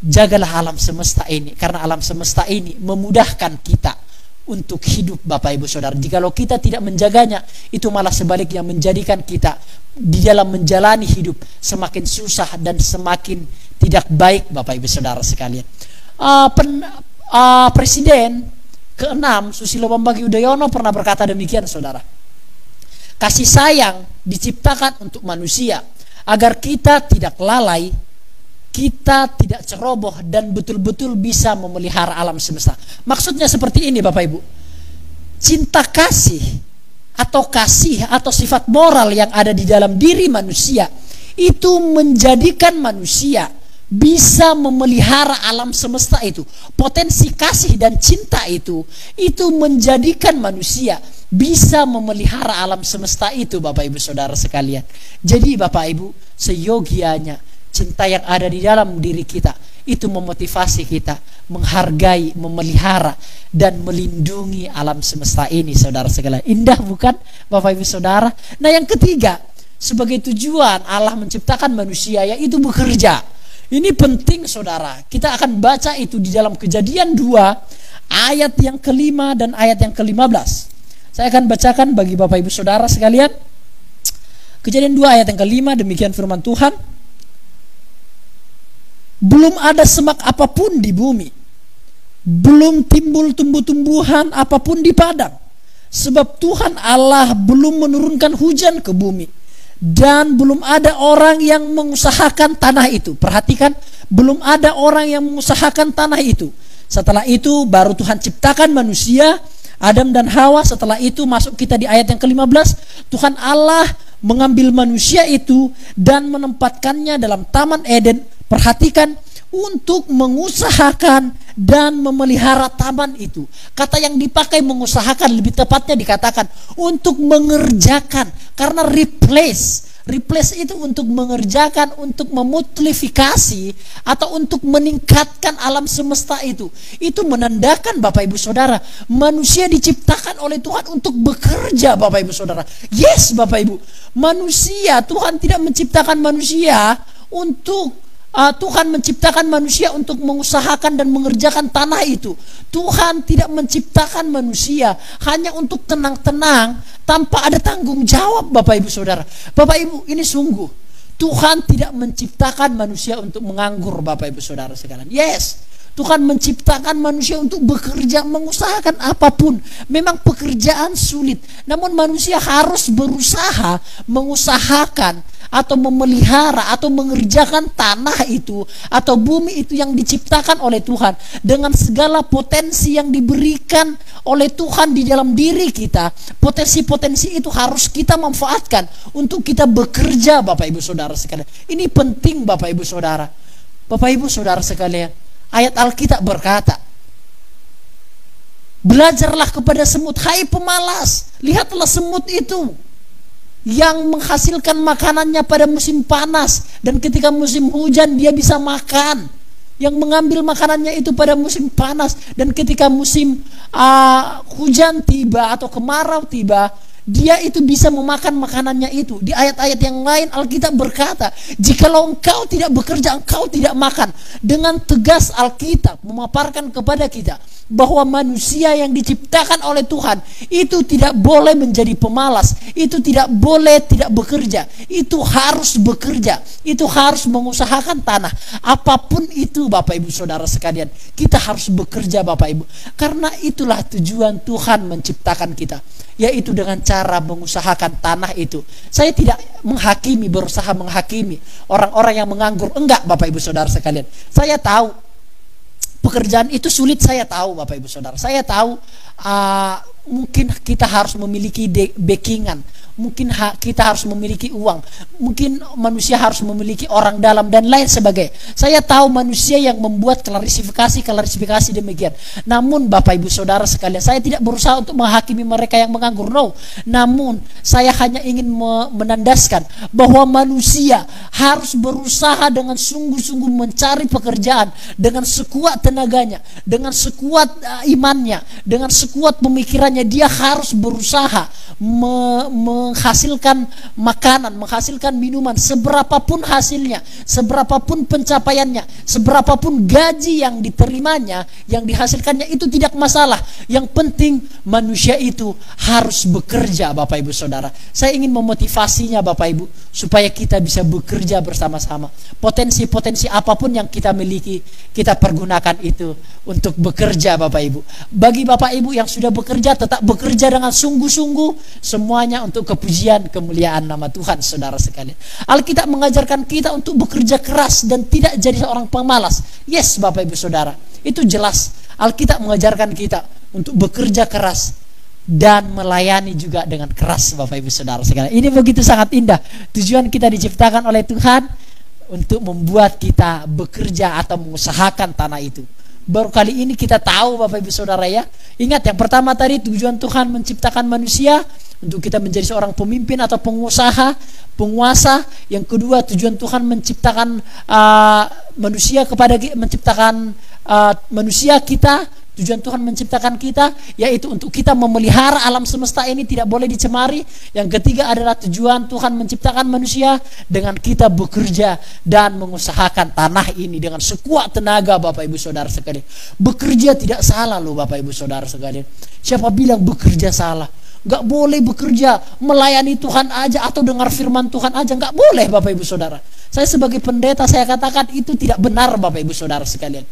Jagalah alam semesta ini, karena alam semesta ini memudahkan kita untuk hidup, Bapak Ibu Saudara. Jikalau kita tidak menjaganya, itu malah sebaliknya menjadikan kita di dalam menjalani hidup semakin susah dan semakin tidak baik, Bapak Ibu Saudara sekalian. Presiden ke-6 Susilo Bambang Yudhoyono pernah berkata demikian, Saudara. Kasih sayang diciptakan untuk manusia agar kita tidak lalai, kita tidak ceroboh, dan betul-betul bisa memelihara alam semesta. Maksudnya seperti ini, Bapak Ibu. Cinta kasih atau sifat moral yang ada di dalam diri manusia itu menjadikan manusia bisa memelihara alam semesta itu. Potensi kasih dan cinta itu menjadikan manusia bisa memelihara alam semesta itu, Bapak Ibu Saudara sekalian. Jadi Bapak Ibu, seyogianya cinta yang ada di dalam diri kita itu memotivasi kita menghargai, memelihara, dan melindungi alam semesta ini, saudara sekalian. Indah bukan, Bapak Ibu Saudara? Nah, yang ketiga, sebagai tujuan Allah menciptakan manusia, yaitu bekerja. Ini penting, saudara. Kita akan baca itu di dalam Kejadian 2 ayat yang ke-5 dan ayat yang ke-15. Saya akan bacakan bagi Bapak Ibu Saudara sekalian. Kejadian 2 ayat yang ke-5, demikian firman Tuhan. Belum ada semak apapun di bumi, belum timbul tumbuh-tumbuhan apapun di padang. Sebab Tuhan Allah belum menurunkan hujan ke bumi, dan belum ada orang yang mengusahakan tanah itu. Perhatikan, belum ada orang yang mengusahakan tanah itu. Setelah itu baru Tuhan ciptakan manusia, Adam dan Hawa. Setelah itu masuk kita di ayat yang ke-15. Tuhan Allah mengambil manusia itu dan menempatkannya dalam Taman Eden. Perhatikan, untuk mengusahakan dan memelihara taman itu. Kata yang dipakai mengusahakan, lebih tepatnya dikatakan untuk mengerjakan. Karena replace itu untuk mengerjakan, untuk memultifikasi, atau untuk meningkatkan alam semesta itu. Itu menandakan Bapak Ibu Saudara, manusia diciptakan oleh Tuhan untuk bekerja Bapak Ibu Saudara. Yes Bapak Ibu, manusia, Tuhan tidak menciptakan manusia untuk Tuhan menciptakan manusia untuk mengusahakan dan mengerjakan tanah itu. Tuhan tidak menciptakan manusia hanya untuk tenang-tenang tanpa ada tanggung jawab Bapak Ibu Saudara. Bapak Ibu, ini sungguh, Tuhan tidak menciptakan manusia untuk menganggur Bapak Ibu Saudara sekalian. Yes, Tuhan menciptakan manusia untuk bekerja, mengusahakan apapun. Memang pekerjaan sulit, namun manusia harus berusaha mengusahakan atau memelihara atau mengerjakan tanah itu atau bumi itu yang diciptakan oleh Tuhan dengan segala potensi yang diberikan oleh Tuhan di dalam diri kita. Potensi-potensi itu harus kita manfaatkan untuk kita bekerja Bapak Ibu Saudara sekalian. Ini penting Bapak Ibu Saudara. Bapak Ibu Saudara sekalian, ayat Alkitab berkata, belajarlah kepada semut, hai pemalas, lihatlah semut itu yang menghasilkan makanannya pada musim panas, dan ketika musim hujan dia bisa makan. Yang mengambil makanannya itu pada musim panas, dan ketika musim hujan tiba atau kemarau tiba, dia itu bisa memakan makanannya itu. Di ayat-ayat yang lain Alkitab berkata, jikalau engkau tidak bekerja, engkau tidak makan. Dengan tegas Alkitab memaparkan kepada kita bahwa manusia yang diciptakan oleh Tuhan itu tidak boleh menjadi pemalas, itu tidak boleh tidak bekerja, itu harus bekerja, itu harus mengusahakan tanah. Apapun itu Bapak Ibu Saudara sekalian, kita harus bekerja Bapak Ibu, karena itulah tujuan Tuhan menciptakan kita, yaitu dengan cara mengusahakan tanah itu. Saya tidak menghakimi, berusaha menghakimi orang-orang yang menganggur, enggak Bapak Ibu Saudara sekalian. Saya tahu pekerjaan itu sulit, saya tahu Bapak Ibu Saudara. Saya tahu mungkin kita harus memiliki backingan, mungkin kita harus memiliki uang, mungkin manusia harus memiliki orang dalam dan lain sebagainya. Saya tahu manusia yang membuat klarifikasi demikian. Namun Bapak Ibu Saudara sekalian, saya tidak berusaha untuk menghakimi mereka yang menganggur, no. Namun saya hanya ingin menandaskan bahwa manusia harus berusaha dengan sungguh-sungguh mencari pekerjaan dengan sekuat tenaganya, dengan sekuat imannya, dengan sekuat pemikirannya. Dia harus berusaha menghasilkan makanan, menghasilkan minuman, seberapapun hasilnya, seberapapun pencapaiannya, seberapapun gaji yang diterimanya, yang dihasilkannya, itu tidak masalah. Yang penting manusia itu harus bekerja Bapak Ibu Saudara. Saya ingin memotivasinya Bapak Ibu supaya kita bisa bekerja bersama-sama. Potensi-potensi apapun yang kita miliki, kita pergunakan itu untuk bekerja Bapak Ibu. Bagi Bapak Ibu yang sudah bekerja, tetap bekerja dengan sungguh-sungguh, semuanya untuk kepujian kemuliaan nama Tuhan saudara sekalian. Alkitab mengajarkan kita untuk bekerja keras dan tidak jadi seorang pemalas. Yes Bapak Ibu Saudara, itu jelas Alkitab mengajarkan kita untuk bekerja keras dan melayani juga dengan keras Bapak Ibu Saudara sekalian. Ini begitu sangat indah. Tujuan kita diciptakan oleh Tuhan untuk membuat kita bekerja atau mengusahakan tanah itu. Baru kali ini kita tahu Bapak Ibu Saudara ya. Ingat yang pertama tadi, tujuan Tuhan menciptakan manusia untuk kita menjadi seorang pemimpin atau pengusaha, penguasa. Yang kedua, tujuan Tuhan menciptakan manusia manusia kita. Tujuan Tuhan menciptakan kita yaitu untuk kita memelihara alam semesta ini, tidak boleh dicemari. Yang ketiga adalah tujuan Tuhan menciptakan manusia dengan kita bekerja dan mengusahakan tanah ini dengan sekuat tenaga Bapak Ibu Saudara sekalian. Bekerja tidak salah loh Bapak Ibu Saudara sekalian. Siapa bilang bekerja salah? Gak boleh bekerja melayani Tuhan aja atau dengar firman Tuhan aja, gak boleh Bapak Ibu Saudara. Saya sebagai pendeta saya katakan itu tidak benar Bapak Ibu Saudara sekalian.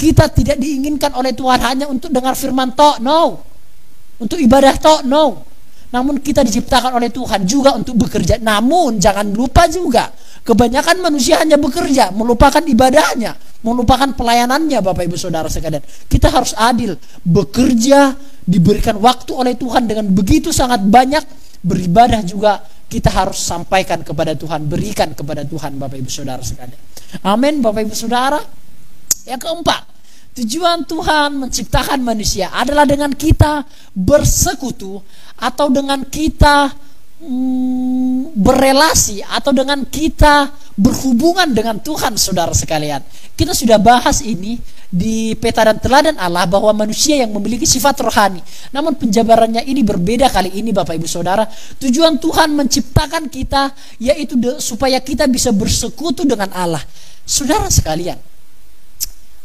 Kita tidak diinginkan oleh Tuhan hanya untuk dengar firman tok, no. Untuk ibadah tok, no. Namun kita diciptakan oleh Tuhan juga untuk bekerja. Namun jangan lupa juga, kebanyakan manusia hanya bekerja, melupakan ibadahnya, melupakan pelayanannya, Bapak Ibu Saudara sekalian. Kita harus adil, bekerja, diberikan waktu oleh Tuhan dengan begitu sangat banyak, beribadah juga kita harus sampaikan kepada Tuhan, berikan kepada Tuhan, Bapak Ibu Saudara sekalian. Amin, Bapak Ibu Saudara. Yang keempat, tujuan Tuhan menciptakan manusia adalah dengan kita bersekutu atau dengan kita berelasi atau dengan kita berhubungan dengan Tuhan, saudara sekalian. Kita sudah bahas ini di peta dan teladan Allah bahwa manusia yang memiliki sifat rohani. Namun penjabarannya ini berbeda kali ini, Bapak Ibu Saudara. Tujuan Tuhan menciptakan kita yaitu supaya kita bisa bersekutu dengan Allah. Saudara sekalian,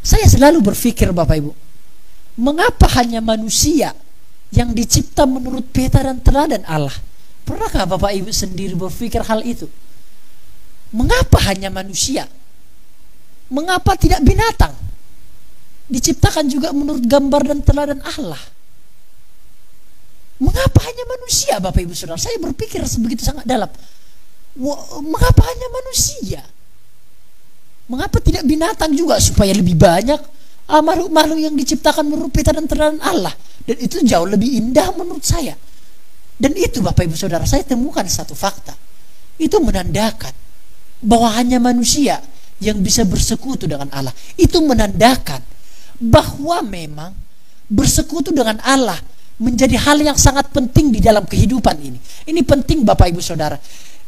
saya selalu berpikir, Bapak Ibu, mengapa hanya manusia yang dicipta menurut peta dan teladan Allah? Pernahkah Bapak Ibu sendiri berpikir hal itu? Mengapa hanya manusia? Mengapa tidak binatang? Diciptakan juga menurut gambar dan teladan Allah. Mengapa hanya manusia, Bapak Ibu Saudara? Saya berpikir sebegitu sangat dalam. Mengapa hanya manusia? Mengapa tidak binatang juga supaya lebih banyak makhluk-makhluk yang diciptakan menurut peta dan teladan Allah? Dan itu jauh lebih indah menurut saya. Dan itu, Bapak Ibu Saudara, saya temukan satu fakta. Itu menandakan bahwa hanya manusia yang bisa bersekutu dengan Allah. Itu menandakan bahwa memang bersekutu dengan Allah menjadi hal yang sangat penting di dalam kehidupan ini. Ini penting, Bapak Ibu Saudara.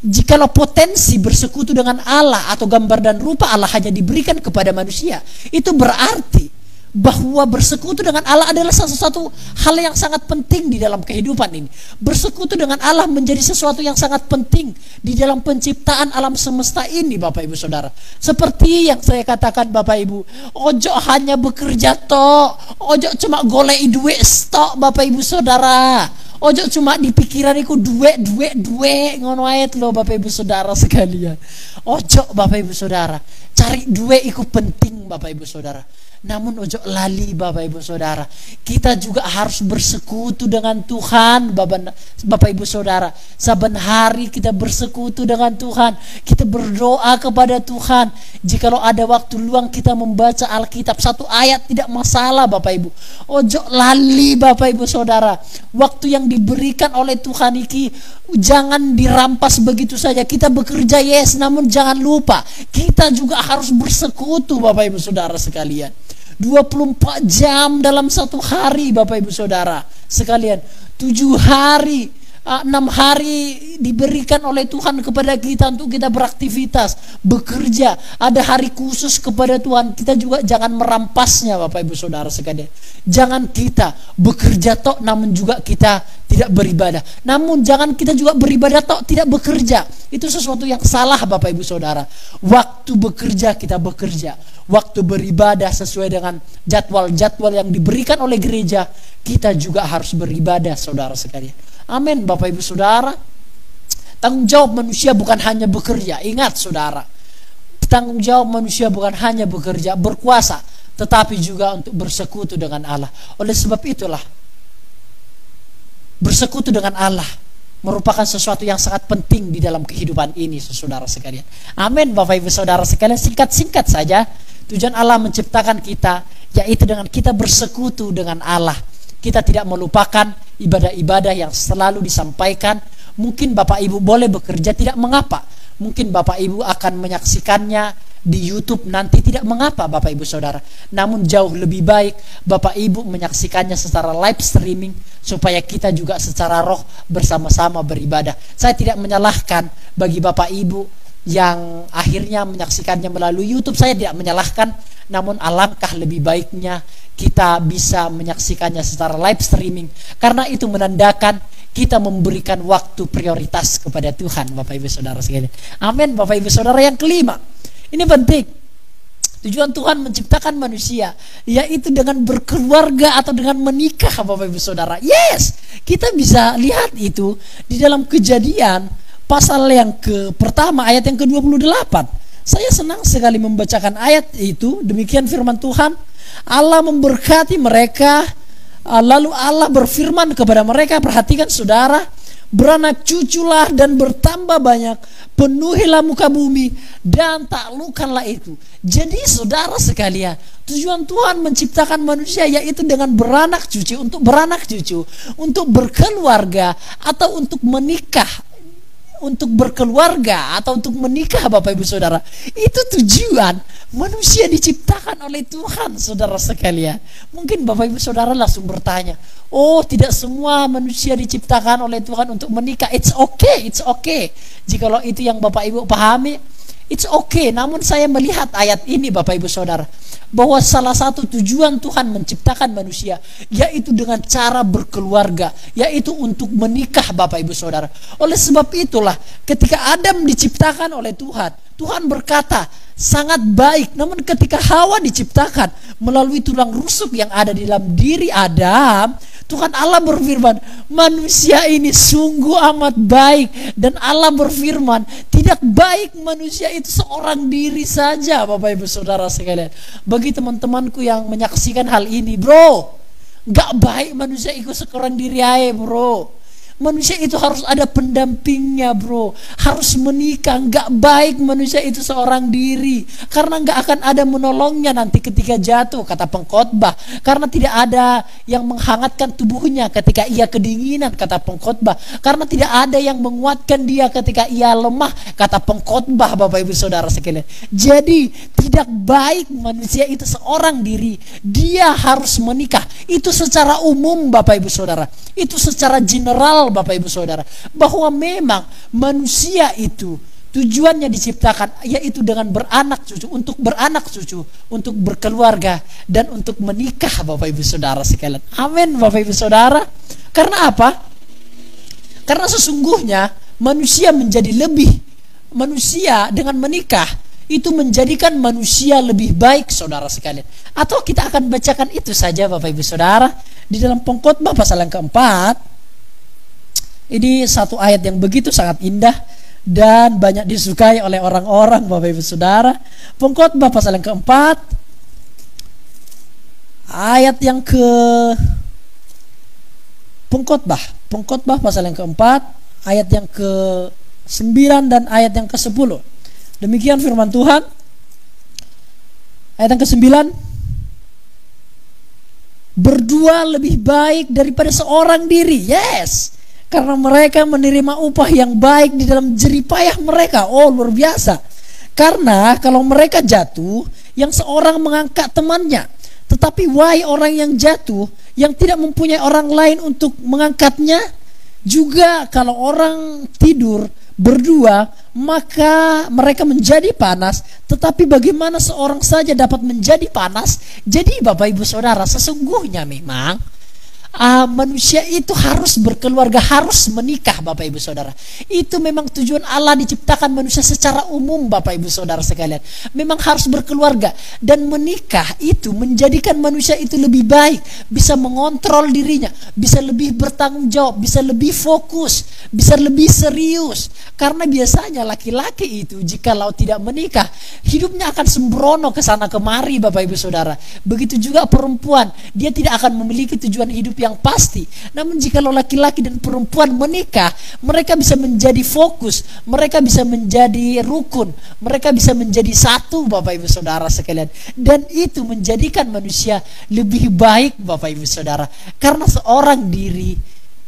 Jikalau potensi bersekutu dengan Allah atau gambar dan rupa Allah hanya diberikan kepada manusia, itu berarti bahwa bersekutu dengan Allah adalah satu hal yang sangat penting di dalam kehidupan ini. Bersekutu dengan Allah menjadi sesuatu yang sangat penting di dalam penciptaan alam semesta ini, Bapak Ibu Saudara. Seperti yang saya katakan, Bapak Ibu, ojo hanya bekerja tok, ojo cuma golek duit stok, Bapak Ibu Saudara. Ojo cuma di pikiran iku duit ngono ae lho, Bapak Ibu Saudara sekalian. Ojo, Bapak Ibu Saudara, cari duit iku penting, Bapak Ibu Saudara. Namun ojo lali, Bapak Ibu Saudara, kita juga harus bersekutu dengan Tuhan, Bapak Ibu Saudara. Saben hari kita bersekutu dengan Tuhan, kita berdoa kepada Tuhan. Jikalau ada waktu luang kita membaca Alkitab, satu ayat tidak masalah, Bapak Ibu. Ojo lali, Bapak Ibu Saudara, waktu yang diberikan oleh Tuhan iki jangan dirampas begitu saja. Kita bekerja, yes, namun jangan lupa kita juga harus bersekutu, Bapak Ibu Saudara sekalian. 24 jam dalam satu hari, Bapak Ibu Saudara sekalian. 7 hari, 6 hari diberikan oleh Tuhan kepada kita untuk kita beraktivitas, bekerja. Ada hari khusus kepada Tuhan. Kita juga jangan merampasnya, Bapak Ibu Saudara sekalian. Jangan kita bekerja tok namun juga kita tidak beribadah. Namun jangan kita juga beribadah tok tidak bekerja. Itu sesuatu yang salah, Bapak Ibu Saudara. Waktu bekerja kita bekerja, waktu beribadah sesuai dengan jadwal-jadwal yang diberikan oleh gereja, kita juga harus beribadah, saudara sekalian. Amin, Bapak Ibu Saudara. Tanggung jawab manusia bukan hanya bekerja. Ingat, saudara, tanggung jawab manusia bukan hanya bekerja, berkuasa, tetapi juga untuk bersekutu dengan Allah. Oleh sebab itulah, bersekutu dengan Allah merupakan sesuatu yang sangat penting di dalam kehidupan ini, saudara sekalian. Amin, Bapak Ibu Saudara sekalian. Singkat-singkat saja, tujuan Allah menciptakan kita yaitu dengan kita bersekutu dengan Allah. Kita tidak melupakan ibadah-ibadah yang selalu disampaikan. Mungkin Bapak Ibu boleh bekerja, tidak mengapa. Mungkin Bapak Ibu akan menyaksikannya di YouTube nanti, tidak mengapa, Bapak Ibu Saudara. Namun jauh lebih baik Bapak Ibu menyaksikannya secara live streaming, supaya kita juga secara roh bersama-sama beribadah. Saya tidak menyalahkan bagi Bapak Ibu yang akhirnya menyaksikannya melalui YouTube, saya tidak menyalahkan. Namun alangkah lebih baiknya kita bisa menyaksikannya secara live streaming, karena itu menandakan kita memberikan waktu prioritas kepada Tuhan, Bapak Ibu Saudara sekalian. Amin, Bapak Ibu Saudara. Yang kelima, ini penting. Tujuan Tuhan menciptakan manusia yaitu dengan berkeluarga atau dengan menikah, Bapak Ibu Saudara. Yes, kita bisa lihat itu di dalam Kejadian pasal yang pertama ayat yang ke-28. Saya senang sekali membacakan ayat itu. Demikian firman Tuhan. Allah memberkati mereka. Lalu Allah berfirman kepada mereka, perhatikan saudara, beranak cuculah dan bertambah banyak, penuhilah muka bumi dan taklukkanlah itu. Jadi saudara sekalian, tujuan Tuhan menciptakan manusia yaitu dengan beranak cucu, untuk beranak cucu, untuk berkeluarga atau untuk menikah, untuk berkeluarga atau untuk menikah, Bapak Ibu Saudara. Itu tujuan manusia diciptakan oleh Tuhan, saudara sekalian. Mungkin Bapak Ibu Saudara langsung bertanya, oh tidak semua manusia diciptakan oleh Tuhan untuk menikah. It's okay. Jikalau itu yang Bapak Ibu pahami, it's okay. Namun saya melihat ayat ini, Bapak Ibu Saudara, bahwa salah satu tujuan Tuhan menciptakan manusia yaitu dengan cara berkeluarga, yaitu untuk menikah, Bapak Ibu Saudara. Oleh sebab itulah ketika Adam diciptakan oleh Tuhan, Tuhan berkata sangat baik. Namun ketika Hawa diciptakan melalui tulang rusuk yang ada di dalam diri Adam, Tuhan Allah berfirman, manusia ini sungguh amat baik. Dan Allah berfirman, tidak baik manusia itu seorang diri saja, Bapak Ibu Saudara sekalian. Bagi teman-temanku yang menyaksikan hal ini, bro, gak baik manusia itu seorang diri aja, bro. Manusia itu harus ada pendampingnya, bro. Harus menikah. Gak baik manusia itu seorang diri, karena gak akan ada menolongnya nanti ketika jatuh, kata pengkhotbah. Karena tidak ada yang menghangatkan tubuhnya ketika ia kedinginan, kata pengkhotbah. Karena tidak ada yang menguatkan dia ketika ia lemah, kata pengkhotbah, Bapak Ibu Saudara sekalian. Jadi tidak baik manusia itu seorang diri. Dia harus menikah. Itu secara umum, Bapak Ibu Saudara. Itu secara general, Bapak Ibu Saudara, bahwa memang manusia itu tujuannya diciptakan yaitu dengan beranak cucu, untuk beranak cucu, untuk berkeluarga dan untuk menikah, Bapak Ibu Saudara sekalian. Amin, Bapak Ibu Saudara. Karena apa? Karena sesungguhnya manusia dengan menikah itu menjadikan manusia lebih baik, saudara sekalian. Atau kita akan bacakan itu saja, Bapak Ibu Saudara, di dalam Pengkhotbah pasal yang keempat. Ini satu ayat yang begitu sangat indah dan banyak disukai oleh orang-orang, Bapak Ibu Saudara. Pengkhotbah pasal yang keempat, ayat yang ke Pengkhotbah pasal yang keempat, ayat yang ke-9 dan ayat yang ke-10. Demikian firman Tuhan. Ayat yang ke-9, berdua lebih baik daripada seorang diri. Yes, karena mereka menerima upah yang baik di dalam jeripayah mereka. Oh, luar biasa. Karena kalau mereka jatuh, yang seorang mengangkat temannya. Tetapi wahai orang yang jatuh, yang tidak mempunyai orang lain untuk mengangkatnya, juga kalau orang tidur berdua, maka mereka menjadi panas. Tetapi bagaimana seorang saja dapat menjadi panas? Jadi Bapak Ibu Saudara, sesungguhnya memang manusia itu harus berkeluarga, harus menikah, Bapak Ibu Saudara. Itu memang tujuan Allah diciptakan manusia secara umum, Bapak Ibu Saudara sekalian. Memang harus berkeluarga dan menikah itu menjadikan manusia itu lebih baik, bisa mengontrol dirinya, bisa lebih bertanggung jawab, bisa lebih fokus, bisa lebih serius. Karena biasanya laki-laki itu jikalau tidak menikah, hidupnya akan sembrono ke sana kemari, Bapak Ibu Saudara. Begitu juga perempuan, dia tidak akan memiliki tujuan hidup yang pasti. Namun jikalau laki-laki dan perempuan menikah, mereka bisa menjadi fokus, mereka bisa menjadi rukun, mereka bisa menjadi satu, Bapak Ibu Saudara sekalian. Dan itu menjadikan manusia lebih baik, Bapak Ibu Saudara. Karena seorang diri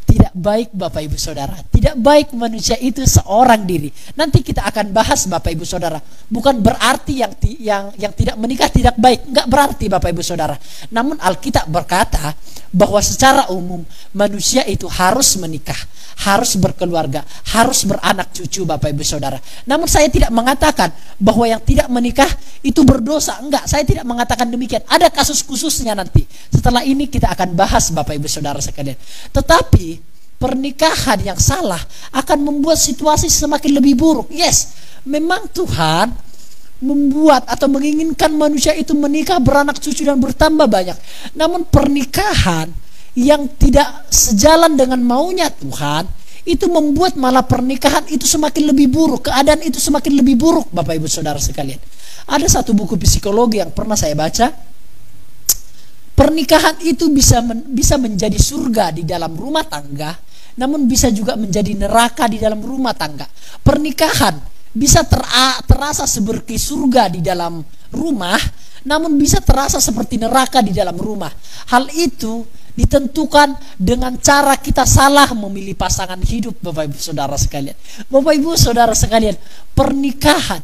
tidak baik, Bapak Ibu Saudara. Tidak baik manusia itu seorang diri. Nanti kita akan bahas, Bapak Ibu Saudara. Bukan berarti yang tidak menikah tidak baik. Enggak berarti, Bapak Ibu Saudara. Namun Alkitab berkata bahwa secara umum manusia itu harus menikah, harus berkeluarga, harus beranak cucu, Bapak Ibu Saudara. Namun saya tidak mengatakan bahwa yang tidak menikah itu berdosa. Enggak, saya tidak mengatakan demikian. Ada kasus khususnya nanti. Setelah ini kita akan bahas, Bapak Ibu Saudara sekalian. Tetapi pernikahan yang salah akan membuat situasi semakin lebih buruk. Yes, memang Tuhan membuat atau menginginkan manusia itu menikah, beranak cucu dan bertambah banyak. Namun pernikahan yang tidak sejalan dengan maunya Tuhan, itu membuat malah pernikahan itu semakin lebih buruk, keadaan itu semakin lebih buruk, Bapak Ibu Saudara sekalian. Ada satu buku psikologi yang pernah saya baca. Pernikahan itu bisa menjadi surga di dalam rumah tangga, namun bisa juga menjadi neraka di dalam rumah tangga. Pernikahan bisa terasa seperti surga di dalam rumah, namun bisa terasa seperti neraka di dalam rumah. Hal itu ditentukan dengan cara kita salah memilih pasangan hidup, Bapak Ibu Saudara sekalian. Bapak Ibu Saudara sekalian, pernikahan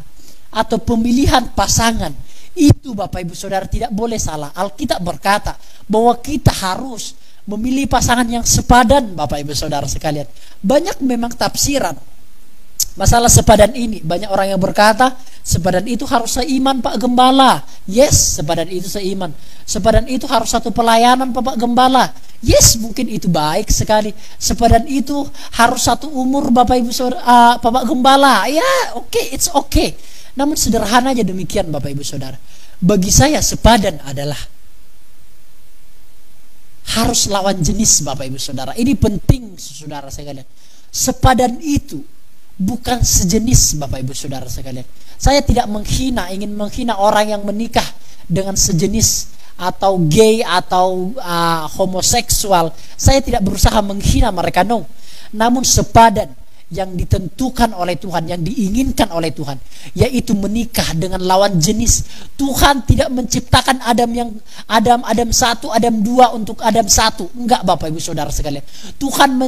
atau pemilihan pasangan itu, Bapak Ibu Saudara, tidak boleh salah. Alkitab berkata bahwa kita harus memilih pasangan yang sepadan, Bapak Ibu Saudara sekalian. Banyak memang tafsiran masalah sepadan ini. Banyak orang yang berkata sepadan itu harus seiman Pak Gembala. Yes, sepadan itu seiman. Sepadan itu harus satu pelayanan Bapak Gembala. Yes, mungkin itu baik sekali. Sepadan itu harus satu umur Bapak Ibu Saudara, Bapak Gembala. Ya, oke, it's okay. Namun sederhana aja demikian, Bapak Ibu Saudara. Bagi saya sepadan adalah harus lawan jenis, Bapak Ibu Saudara. Ini penting, saudara sekalian. Sepadan itu bukan sejenis, Bapak Ibu Saudara sekalian. Saya tidak ingin menghina orang yang menikah dengan sejenis atau gay atau homoseksual. Saya tidak berusaha menghina mereka, no. Namun sepadan yang ditentukan oleh Tuhan, yang diinginkan oleh Tuhan, yaitu menikah dengan lawan jenis. Tuhan tidak menciptakan Adam satu, Adam dua untuk Adam satu. Enggak, Bapak Ibu Saudara sekalian. Tuhan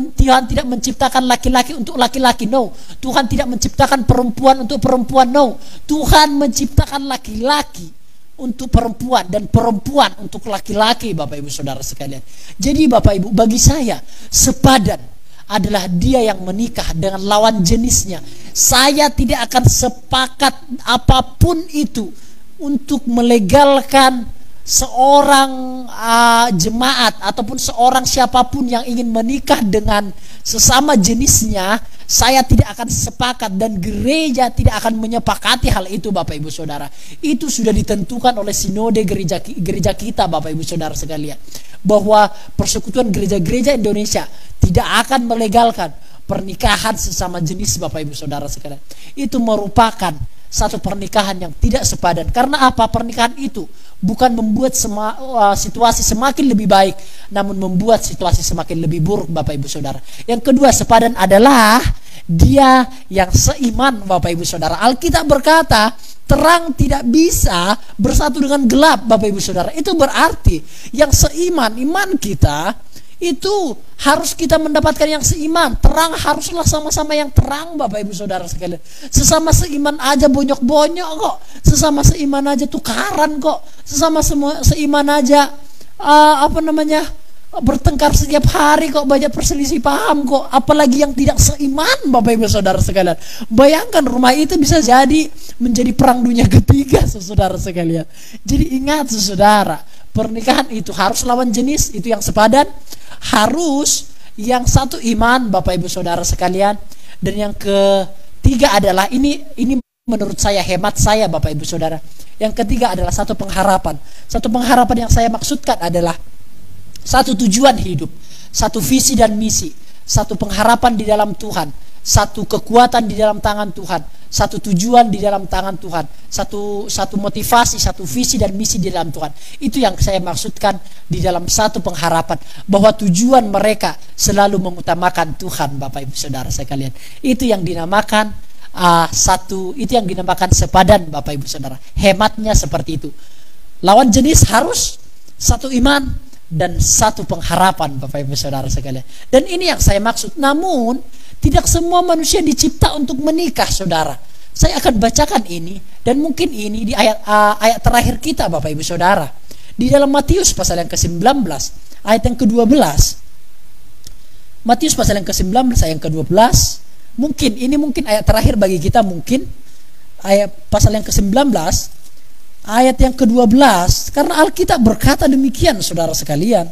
tidak menciptakan laki-laki untuk laki-laki, no. Tuhan tidak menciptakan perempuan untuk perempuan, no. Tuhan menciptakan laki-laki untuk perempuan dan perempuan untuk laki-laki, Bapak Ibu Saudara sekalian. Jadi Bapak Ibu, bagi saya sepadan adalah dia yang menikah dengan lawan jenisnya. Saya tidak akan sepakat apapun itu untuk melegalkan seorang jemaat ataupun seorang siapapun yang ingin menikah dengan sesama jenisnya. Saya tidak akan sepakat dan gereja tidak akan menyepakati hal itu, Bapak Ibu Saudara. Itu sudah ditentukan oleh sinode gereja kita, Bapak Ibu Saudara sekalian, bahwa Persekutuan Gereja-Gereja Indonesia tidak akan melegalkan pernikahan sesama jenis, Bapak Ibu Saudara sekalian. Itu merupakan satu pernikahan yang tidak sepadan. Karena apa? Pernikahan itu bukan membuat situasi semakin lebih baik, namun membuat situasi semakin lebih buruk, Bapak Ibu Saudara. Yang kedua, sepadan adalah dia yang seiman, Bapak Ibu Saudara. Alkitab berkata terang tidak bisa bersatu dengan gelap, Bapak Ibu Saudara. Itu berarti yang seiman, iman kita itu harus kita mendapatkan yang seiman. Terang haruslah sama-sama yang terang, Bapak Ibu Saudara sekalian. Sesama seiman aja bonyok-bonyok kok. Sesama seiman aja tukaran kok. Sesama seiman aja bertengkar setiap hari kok, banyak perselisih paham kok. Apalagi yang tidak seiman, Bapak Ibu Saudara sekalian. Bayangkan rumah itu bisa jadi menjadi perang dunia ketiga, saudara sekalian. Jadi ingat, saudara, pernikahan itu harus lawan jenis, itu yang sepadan. Harus yang satu iman, Bapak Ibu Saudara sekalian. Dan yang ketiga adalah ini menurut saya, hemat saya, Bapak Ibu Saudara. Yang ketiga adalah satu pengharapan. Satu pengharapan yang saya maksudkan adalah satu tujuan hidup, satu visi dan misi, satu pengharapan di dalam Tuhan, satu kekuatan di dalam tangan Tuhan, satu tujuan di dalam tangan Tuhan, satu motivasi, satu visi dan misi di dalam Tuhan. Itu yang saya maksudkan di dalam satu pengharapan, bahwa tujuan mereka selalu mengutamakan Tuhan, Bapak Ibu Saudara sekalian. Itu yang dinamakan itu yang dinamakan sepadan, Bapak Ibu Saudara. Hematnya seperti itu. Lawan jenis harus satu iman dan satu pengharapan, Bapak Ibu Saudara sekalian. Dan ini yang saya maksud. Namun tidak semua manusia dicipta untuk menikah, saudara. Saya akan bacakan ini, dan mungkin ini di ayat terakhir kita, Bapak Ibu Saudara. Di dalam Matius pasal yang ke-19, ayat yang ke-12. Matius pasal yang ke-19 ayat yang ke-12. Mungkin ayat terakhir bagi kita, mungkin ayat pasal yang ke-19 ayat yang ke-12, karena Alkitab berkata demikian, saudara sekalian.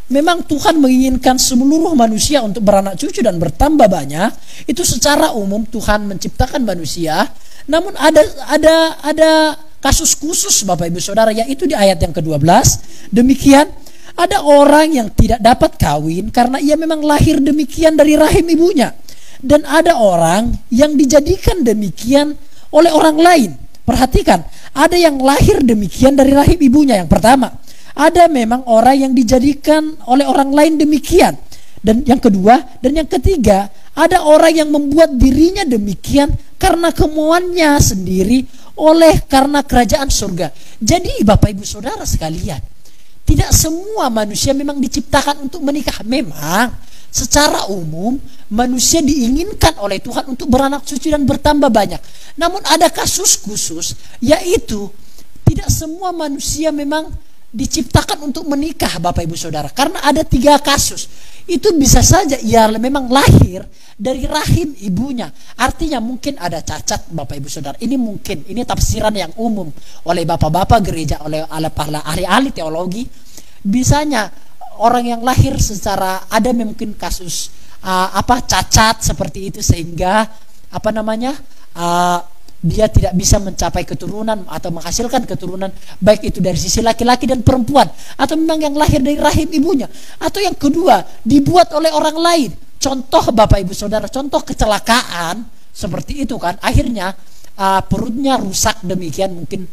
Memang Tuhan menginginkan seluruh manusia untuk beranak cucu dan bertambah banyak. Itu secara umum Tuhan menciptakan manusia. Namun ada kasus khusus, Bapak Ibu Saudara, yaitu di ayat yang ke-12. Demikian, ada orang yang tidak dapat kawin karena ia memang lahir demikian dari rahim ibunya. Dan ada orang yang dijadikan demikian oleh orang lain. Perhatikan, ada yang lahir demikian dari rahim ibunya. Yang pertama, Ada memang orang yang dijadikan oleh orang lain demikian. Dan yang kedua dan yang ketiga, ada orang yang membuat dirinya demikian karena kemauannya sendiri karena kerajaan surga. Jadi Bapak Ibu Saudara sekalian, tidak semua manusia memang diciptakan untuk menikah. Memang secara umum manusia diinginkan oleh Tuhan untuk beranak cucu dan bertambah banyak. Namun ada kasus khusus, yaitu tidak semua manusia memang diciptakan untuk menikah, Bapak Ibu Saudara. Karena ada 3 kasus. Itu bisa saja ia memang lahir dari rahim ibunya. Artinya mungkin ada cacat, Bapak Ibu Saudara. Ini mungkin, ini tafsiran yang umum oleh bapak-bapak gereja, oleh para ahli-ahli teologi. Bisanya orang yang lahir secara, ada mungkin kasus cacat seperti itu, sehingga dia tidak bisa mencapai keturunan atau menghasilkan keturunan, baik itu dari sisi laki-laki dan perempuan, atau memang yang lahir dari rahim ibunya, atau yang kedua dibuat oleh orang lain. Contoh Bapak Ibu Saudara, contoh kecelakaan seperti itu kan, akhirnya perutnya rusak demikian, mungkin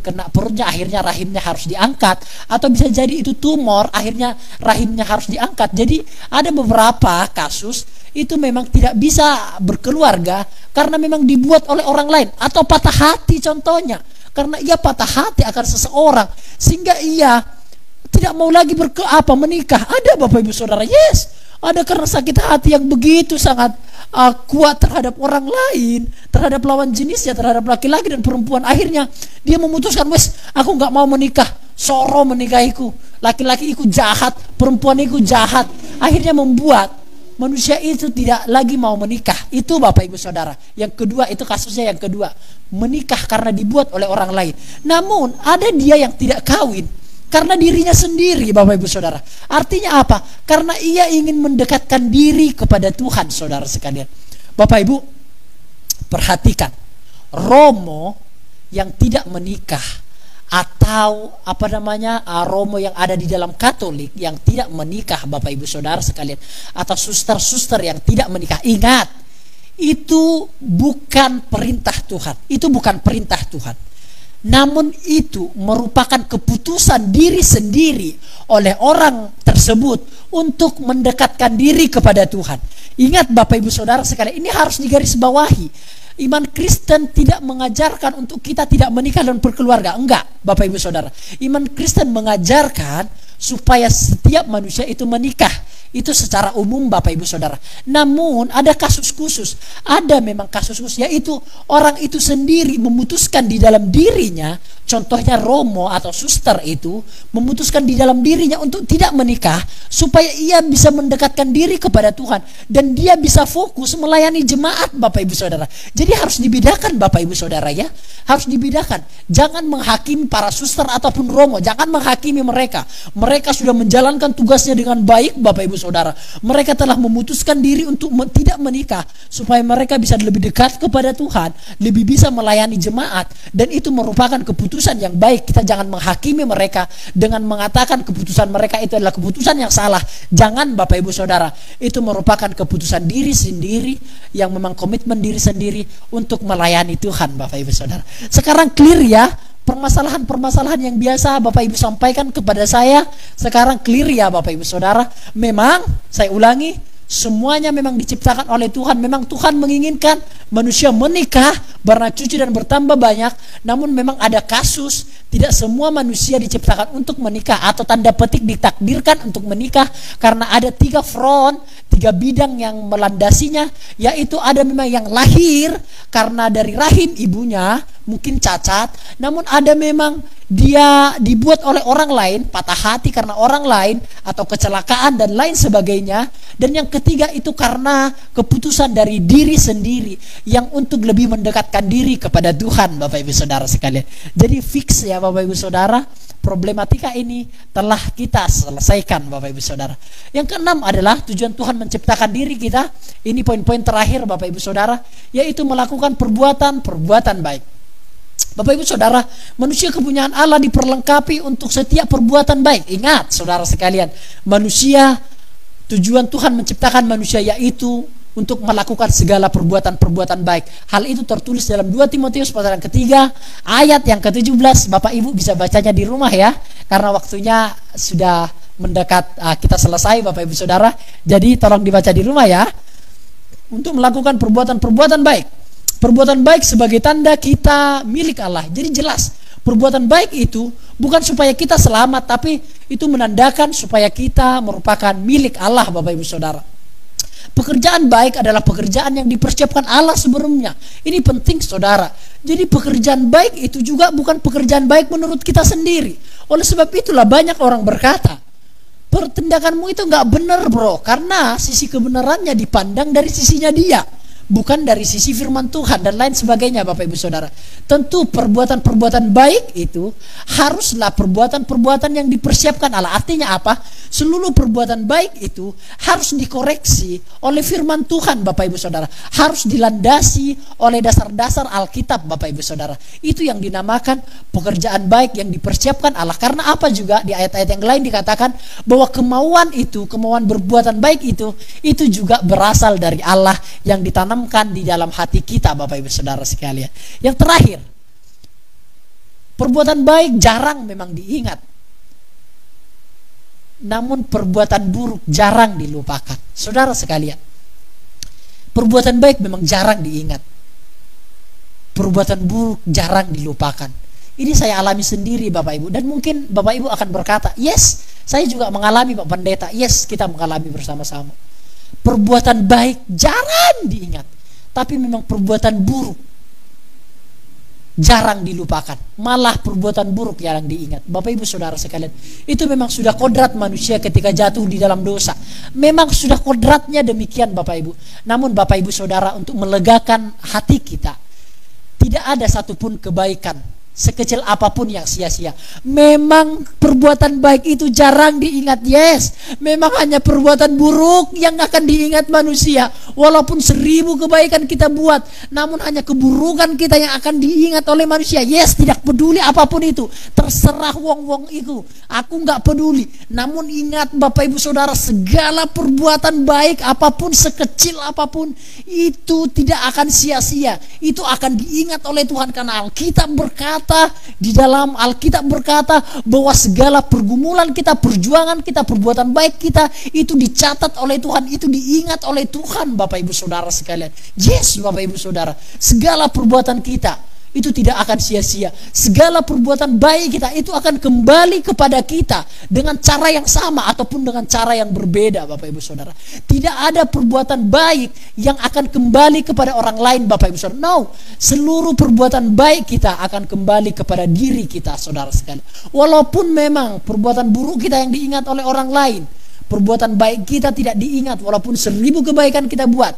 kena perutnya, akhirnya rahimnya harus diangkat, atau bisa jadi itu tumor, akhirnya rahimnya harus diangkat. Jadi ada beberapa kasus itu memang tidak bisa berkeluarga karena memang dibuat oleh orang lain. Atau patah hati contohnya, karena ia patah hati akan seseorang sehingga ia tidak mau lagi menikah. Ada Bapak Ibu Saudara, yes, ada karena sakit hati yang begitu sangat kuat terhadap orang lain, terhadap lawan jenisnya, terhadap laki-laki dan perempuan. Akhirnya dia memutuskan, aku gak mau menikah, soro menikahiku, laki-laki itu jahat, perempuan itu jahat. Akhirnya membuat manusia itu tidak lagi mau menikah. Itu Bapak Ibu Saudara. Yang kedua, itu kasusnya yang kedua, menikah karena dibuat oleh orang lain. Namun ada dia yang tidak kawin karena dirinya sendiri, Bapak Ibu Saudara. Artinya apa? Karena ia ingin mendekatkan diri kepada Tuhan, saudara sekalian. Bapak Ibu, perhatikan, Romo yang tidak menikah, atau Romo yang ada di dalam Katolik yang tidak menikah, Bapak Ibu Saudara sekalian, atau suster-suster yang tidak menikah, ingat, itu bukan perintah Tuhan. Itu bukan perintah Tuhan. Namun itu merupakan keputusan diri sendiri oleh orang tersebut untuk mendekatkan diri kepada Tuhan. Ingat Bapak Ibu Saudara sekalian, ini harus digarisbawahi. Iman Kristen tidak mengajarkan untuk kita tidak menikah dan berkeluarga. Enggak, Bapak Ibu Saudara. Iman Kristen mengajarkan supaya setiap manusia itu menikah. Itu secara umum, Bapak Ibu Saudara. Namun ada kasus khusus. Ada memang kasus khusus, yaitu orang itu sendiri memutuskan di dalam dirinya. Contohnya Romo atau suster itu memutuskan di dalam dirinya untuk tidak menikah, supaya ia bisa mendekatkan diri kepada Tuhan dan dia bisa fokus melayani jemaat, Bapak Ibu Saudara. Jadi harus dibedakan, Bapak Ibu Saudara, ya. Harus dibedakan. Jangan menghakimi para suster ataupun Romo, jangan menghakimi mereka. Mereka sudah menjalankan tugasnya dengan baik, Bapak Ibu Saudara. Mereka telah memutuskan diri untuk tidak menikah supaya mereka bisa lebih dekat kepada Tuhan, lebih bisa melayani jemaat, dan itu merupakan keputusan yang baik. Kita jangan menghakimi mereka dengan mengatakan keputusan mereka itu adalah keputusan yang salah. Jangan, Bapak Ibu Saudara. Itu merupakan keputusan diri sendiri yang memang komitmen diri sendiri untuk melayani Tuhan, Bapak Ibu Saudara. Sekarang clear ya, permasalahan-permasalahan yang biasa Bapak Ibu sampaikan kepada saya sekarang clear ya, Bapak Ibu Saudara. Memang saya ulangi, semuanya memang diciptakan oleh Tuhan. Memang Tuhan menginginkan manusia menikah, beranak cucu dan bertambah banyak. Namun memang ada kasus, tidak semua manusia diciptakan untuk menikah atau tanda petik ditakdirkan untuk menikah, karena ada 3 front, 3 bidang yang melandasinya. Yaitu ada memang yang lahir karena dari rahim ibunya mungkin cacat, namun ada memang dia dibuat oleh orang lain, patah hati karena orang lain atau kecelakaan dan lain sebagainya. Dan yang ketiga itu karena keputusan dari diri sendiri yang untuk lebih mendekatkan diri kepada Tuhan, Bapak Ibu Saudara sekalian. Jadi fix ya, Bapak Ibu Saudara, problematika ini telah kita selesaikan, Bapak Ibu Saudara. Yang keenam adalah tujuan Tuhan menciptakan diri kita. Ini poin-poin terakhir, Bapak Ibu Saudara, yaitu melakukan perbuatan baik. Bapak Ibu Saudara, manusia kepunyaan Allah diperlengkapi untuk setiap perbuatan baik. Ingat saudara sekalian, manusia, tujuan Tuhan menciptakan manusia yaitu untuk melakukan segala perbuatan-perbuatan baik. Hal itu tertulis dalam 2 Timotius pasal yang ketiga ayat yang ke-17. Bapak Ibu bisa bacanya di rumah ya, karena waktunya sudah mendekat, kita selesai Bapak Ibu Saudara. Jadi tolong dibaca di rumah ya. Untuk melakukan perbuatan-perbuatan baik. Perbuatan baik sebagai tanda kita milik Allah. Jadi jelas, perbuatan baik itu bukan supaya kita selamat, tapi itu menandakan supaya kita merupakan milik Allah Bapak Ibu Saudara. Pekerjaan baik adalah pekerjaan yang dipersiapkan Allah sebelumnya. Ini penting saudara. Jadi pekerjaan baik itu juga bukan pekerjaan baik menurut kita sendiri. Oleh sebab itulah banyak orang berkata, pertindakanmu itu gak benar bro, karena sisi kebenarannya dipandang dari sisinya dia, bukan dari sisi firman Tuhan dan lain sebagainya Bapak Ibu Saudara. Tentu perbuatan-perbuatan baik itu haruslah perbuatan-perbuatan yang dipersiapkan Allah. Artinya apa? Seluruh perbuatan baik itu harus dikoreksi oleh firman Tuhan Bapak Ibu Saudara. Harus dilandasi oleh dasar-dasar Alkitab Bapak Ibu Saudara. Itu yang dinamakan pekerjaan baik yang dipersiapkan Allah. Karena apa juga di ayat-ayat yang lain dikatakan bahwa kemauan itu, kemauan berbuatan baik itu juga berasal dari Allah yang ditanamkan di dalam hati kita Bapak Ibu Saudara sekalian. Yang terakhir, perbuatan baik jarang memang diingat, namun perbuatan buruk jarang dilupakan. Saudara sekalian, perbuatan baik memang jarang diingat, perbuatan buruk jarang dilupakan. Ini saya alami sendiri Bapak Ibu, dan mungkin Bapak Ibu akan berkata, yes, saya juga mengalami Pak Pendeta. Yes, kita mengalami bersama-sama. Perbuatan baik jarang diingat, tapi memang perbuatan buruk jarang dilupakan. Malah perbuatan buruk jarang diingat. Bapak Ibu Saudara sekalian, itu memang sudah kodrat manusia ketika jatuh di dalam dosa. Memang sudah kodratnya demikian Bapak Ibu. Namun Bapak Ibu Saudara, untuk melegakan hati kita, tidak ada satupun kebaikan sekecil apapun yang sia-sia. Memang perbuatan baik itu jarang diingat, yes. Memang hanya perbuatan buruk yang akan diingat manusia. Walaupun 1000 kebaikan kita buat, namun hanya keburukan kita yang akan diingat oleh manusia. Yes, tidak peduli apapun itu, terserah wong-wong itu, aku gak peduli. Namun ingat Bapak Ibu Saudara, segala perbuatan baik apapun, sekecil apapun, itu tidak akan sia-sia. Itu akan diingat oleh Tuhan, karena Alkitab berkata, di dalam Alkitab berkata bahwa segala pergumulan kita, perjuangan kita, perbuatan baik kita itu dicatat oleh Tuhan, itu diingat oleh Tuhan Bapak Ibu Saudara sekalian. Yes Bapak Ibu Saudara, segala perbuatan kita itu tidak akan sia-sia. Segala perbuatan baik kita itu akan kembali kepada kita dengan cara yang sama ataupun dengan cara yang berbeda Bapak Ibu Saudara. Tidak ada perbuatan baik yang akan kembali kepada orang lain Bapak Ibu Saudara. No, seluruh perbuatan baik kita akan kembali kepada diri kita saudara sekalian. Walaupun memang perbuatan buruk kita yang diingat oleh orang lain, perbuatan baik kita tidak diingat walaupun 1000 kebaikan kita buat.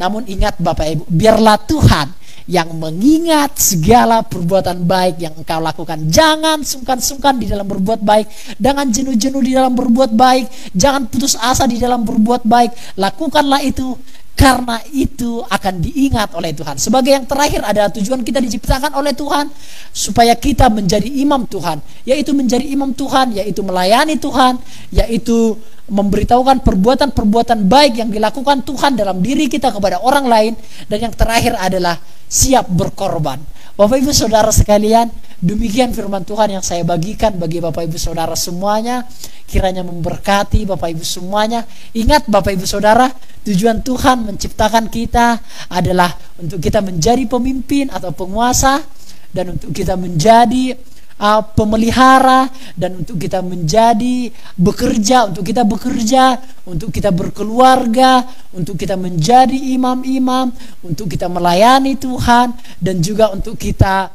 Namun ingat Bapak Ibu, biarlah Tuhan yang mengingat segala perbuatan baik yang engkau lakukan. Jangan sungkan-sungkan di dalam berbuat baik, jangan jenuh-jenuh di dalam berbuat baik, jangan putus asa di dalam berbuat baik. Lakukanlah itu, karena itu akan diingat oleh Tuhan. Sebagai yang terakhir adalah tujuan kita diciptakan oleh Tuhan supaya kita menjadi imam Tuhan, yaitu menjadi imam Tuhan, yaitu melayani Tuhan, yaitu memberitahukan perbuatan-perbuatan baik yang dilakukan Tuhan dalam diri kita kepada orang lain. Dan yang terakhir adalah siap berkorban. Bapak Ibu Saudara sekalian, demikian firman Tuhan yang saya bagikan bagi Bapak Ibu Saudara semuanya. Kiranya memberkati Bapak Ibu semuanya. Ingat Bapak Ibu Saudara, tujuan Tuhan menciptakan kita adalah untuk kita menjadi pemimpin atau penguasa, dan untuk kita menjadi pemelihara, dan untuk kita menjadi bekerja, untuk kita bekerja, untuk kita berkeluarga, untuk kita menjadi imam-imam, untuk kita melayani Tuhan, dan juga untuk kita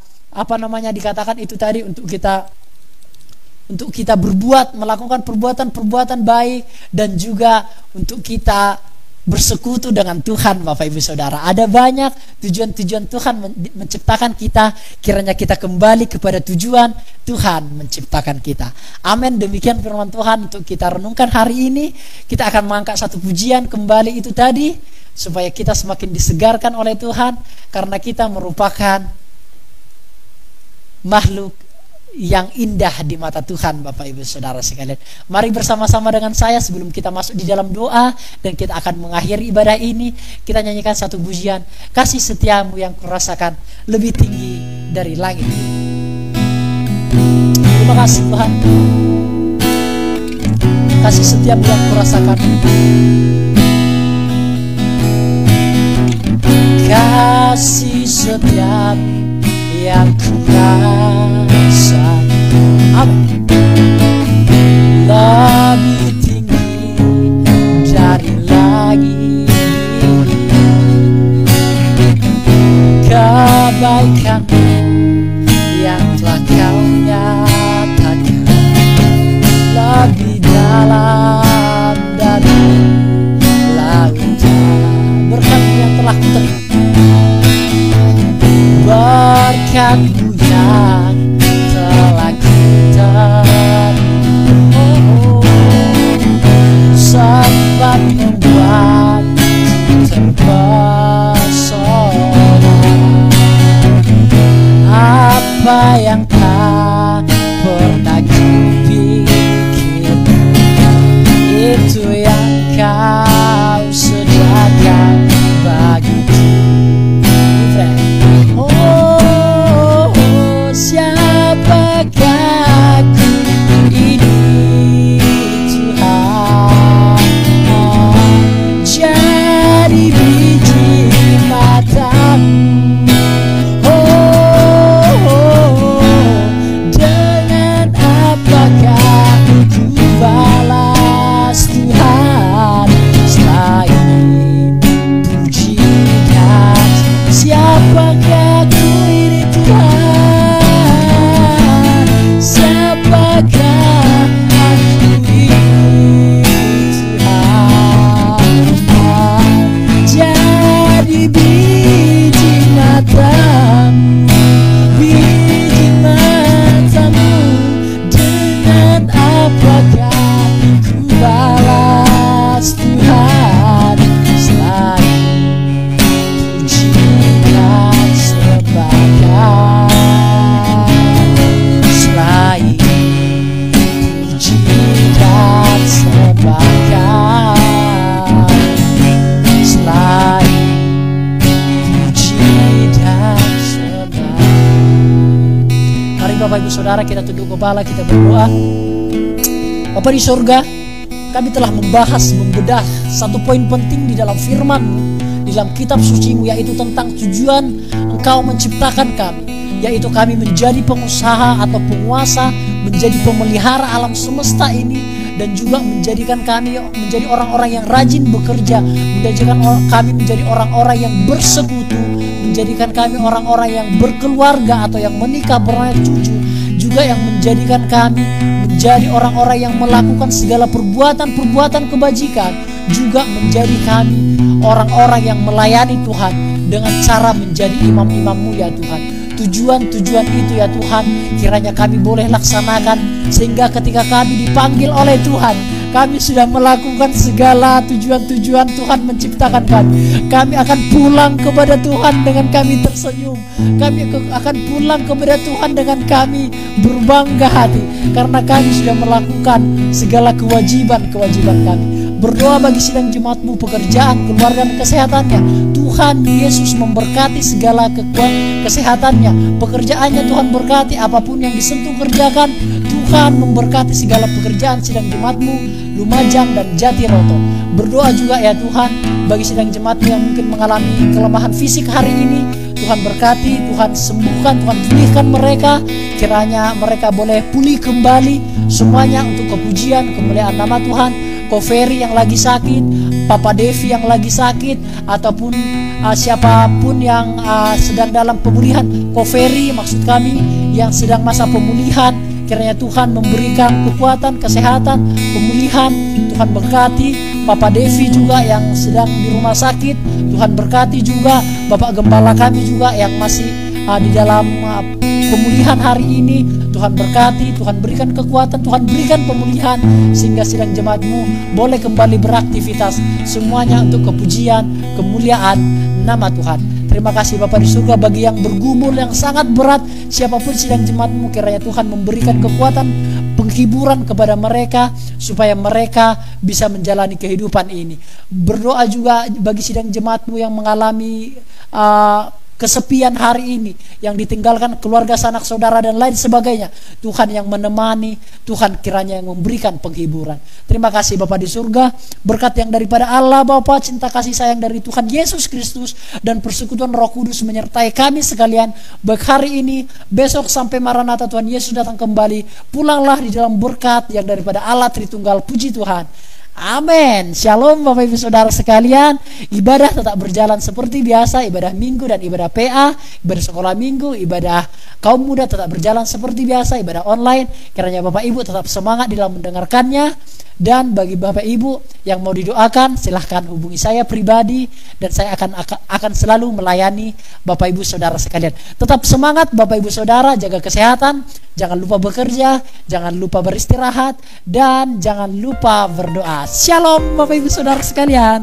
dikatakan itu tadi, untuk kita berbuat, melakukan perbuatan-perbuatan baik, dan juga untuk kita bersekutu dengan Tuhan Bapak Ibu Saudara. Ada banyak tujuan-tujuan Tuhan menciptakan kita. Kiranya kita kembali kepada tujuan Tuhan menciptakan kita. Amin. Demikian firman Tuhan untuk kita renungkan hari ini. Kita akan mengangkat satu pujian kembali itu tadi, supaya kita semakin disegarkan oleh Tuhan, karena kita merupakan makhluk yang indah di mata Tuhan, Bapak Ibu Saudara sekalian. Mari bersama-sama dengan saya sebelum kita masuk di dalam doa dan kita akan mengakhiri ibadah ini, kita nyanyikan satu pujian, kasih setiamu yang kurasakan lebih tinggi dari langit. Terima kasih Tuhan, kasih setiamu yang kurasakan, kasih setiamu yang kurasa lebih tinggi dari langit. Kebaikanmu yang telah kau nyatakan lebih dalam dari lautan. Berkat-Mu yang telah kuterima, berkat-Mu yang telah kuterima, sempat membuatku terpesona. Apa yang tak pernah kupikirkan, itu yang kau sediakan bagiku. Oh, siapakah aku ini Tuhan, jadi biji matamu. Oh, dengan apakah ku balas Tuhan selain puji dan siapakah ku ini Tuhan, siapakah aku ini Tuhan, jadi biji matamu, biji matamu. Dengan apakah ku balas Tuhan selain puji dan sembahkan, selain puji dan sembahkan, selain puji dan sembahkan. Mari Bapak Ibu Saudara kita tunduk kepala, kita berdoa. Bapa di surga, kami telah membahas, membedah satu poin penting di dalam firman-Mu, di dalam kitab suci-Mu, yaitu tentang tujuan Engkau menciptakan kami, yaitu kami menjadi pengusaha atau penguasa, menjadi pemelihara alam semesta ini, dan juga menjadikan kami menjadi orang-orang yang rajin bekerja, menjadikan kami menjadi orang-orang yang bersekutu, menjadikan kami orang-orang yang berkeluarga atau yang menikah beranak cucu, juga yang menjadikan kami menjadi orang-orang yang melakukan segala perbuatan-perbuatan kebajikan, juga menjadi kami orang-orang yang melayani Tuhan dengan cara menjadi imam-imam-Mu ya Tuhan. Tujuan-tujuan itu ya Tuhan kiranya kami boleh laksanakan, sehingga ketika kami dipanggil oleh Tuhan, kami sudah melakukan segala tujuan-tujuan Tuhan menciptakan kami. Kami akan pulang kepada Tuhan dengan kami tersenyum. Kami akan pulang kepada Tuhan dengan kami berbangga hati, karena kami sudah melakukan segala kewajiban-kewajiban kami. Berdoa bagi sidang jemaat-Mu, pekerjaan, keluarga, dan kesehatannya. Tuhan Yesus memberkati segala kesehatannya, pekerjaannya Tuhan berkati, apapun yang disentuh kerjakan. Tuhan memberkati segala pekerjaan sidang jemaat-Mu, Lumajang dan Jatiroto. Berdoa juga ya Tuhan bagi sidang jemaat-Mu yang mungkin mengalami kelemahan fisik hari ini. Tuhan berkati, Tuhan sembuhkan, Tuhan pulihkan mereka. Kiranya mereka boleh pulih kembali semuanya untuk kepujian, kemuliaan nama Tuhan. Ko Ferry yang lagi sakit, Papa Devi yang lagi sakit, ataupun siapapun yang sedang dalam pemulihan. Ko Ferry maksud kami yang sedang masa pemulihan, kiranya Tuhan memberikan kekuatan, kesehatan, pemulihan. Tuhan berkati Papa Devi juga yang sedang di rumah sakit. Tuhan berkati juga Bapak Gembala kami juga yang masih di dalam pemulihan hari ini. Tuhan berkati, Tuhan berikan kekuatan, Tuhan berikan pemulihan, sehingga sidang jemaat-Mu boleh kembali beraktivitas, semuanya untuk kepujian, kemuliaan nama Tuhan. Terima kasih Bapa di surga bagi yang bergumul yang sangat berat, siapapun sidang jemaat-Mu, kiranya Tuhan memberikan kekuatan, penghiburan kepada mereka supaya mereka bisa menjalani kehidupan ini. Berdoa juga bagi sidang jemaat-Mu yang mengalami kesepian hari ini, yang ditinggalkan keluarga, sanak saudara dan lain sebagainya. Tuhan yang menemani, Tuhan kiranya yang memberikan penghiburan. Terima kasih Bapa di surga, berkat yang daripada Allah Bapa, cinta kasih sayang dari Tuhan Yesus Kristus, dan persekutuan Roh Kudus menyertai kami sekalian, baik hari ini, besok sampai Maranatha Tuhan Yesus datang kembali. Pulanglah di dalam berkat yang daripada Allah Tritunggal. Puji Tuhan. Amin. Shalom Bapak Ibu Saudara sekalian. Ibadah tetap berjalan seperti biasa. Ibadah minggu dan ibadah PA, ibadah sekolah minggu, ibadah kaum muda tetap berjalan seperti biasa. Ibadah online, kiranya Bapak Ibu tetap semangat di dalam mendengarkannya. Dan bagi Bapak Ibu yang mau didoakan, silahkan hubungi saya pribadi, dan saya akan selalu melayani Bapak Ibu Saudara sekalian. Tetap semangat Bapak Ibu Saudara, jaga kesehatan, jangan lupa bekerja, jangan lupa beristirahat, dan jangan lupa berdoa. Shalom Bapak Ibu Saudara sekalian.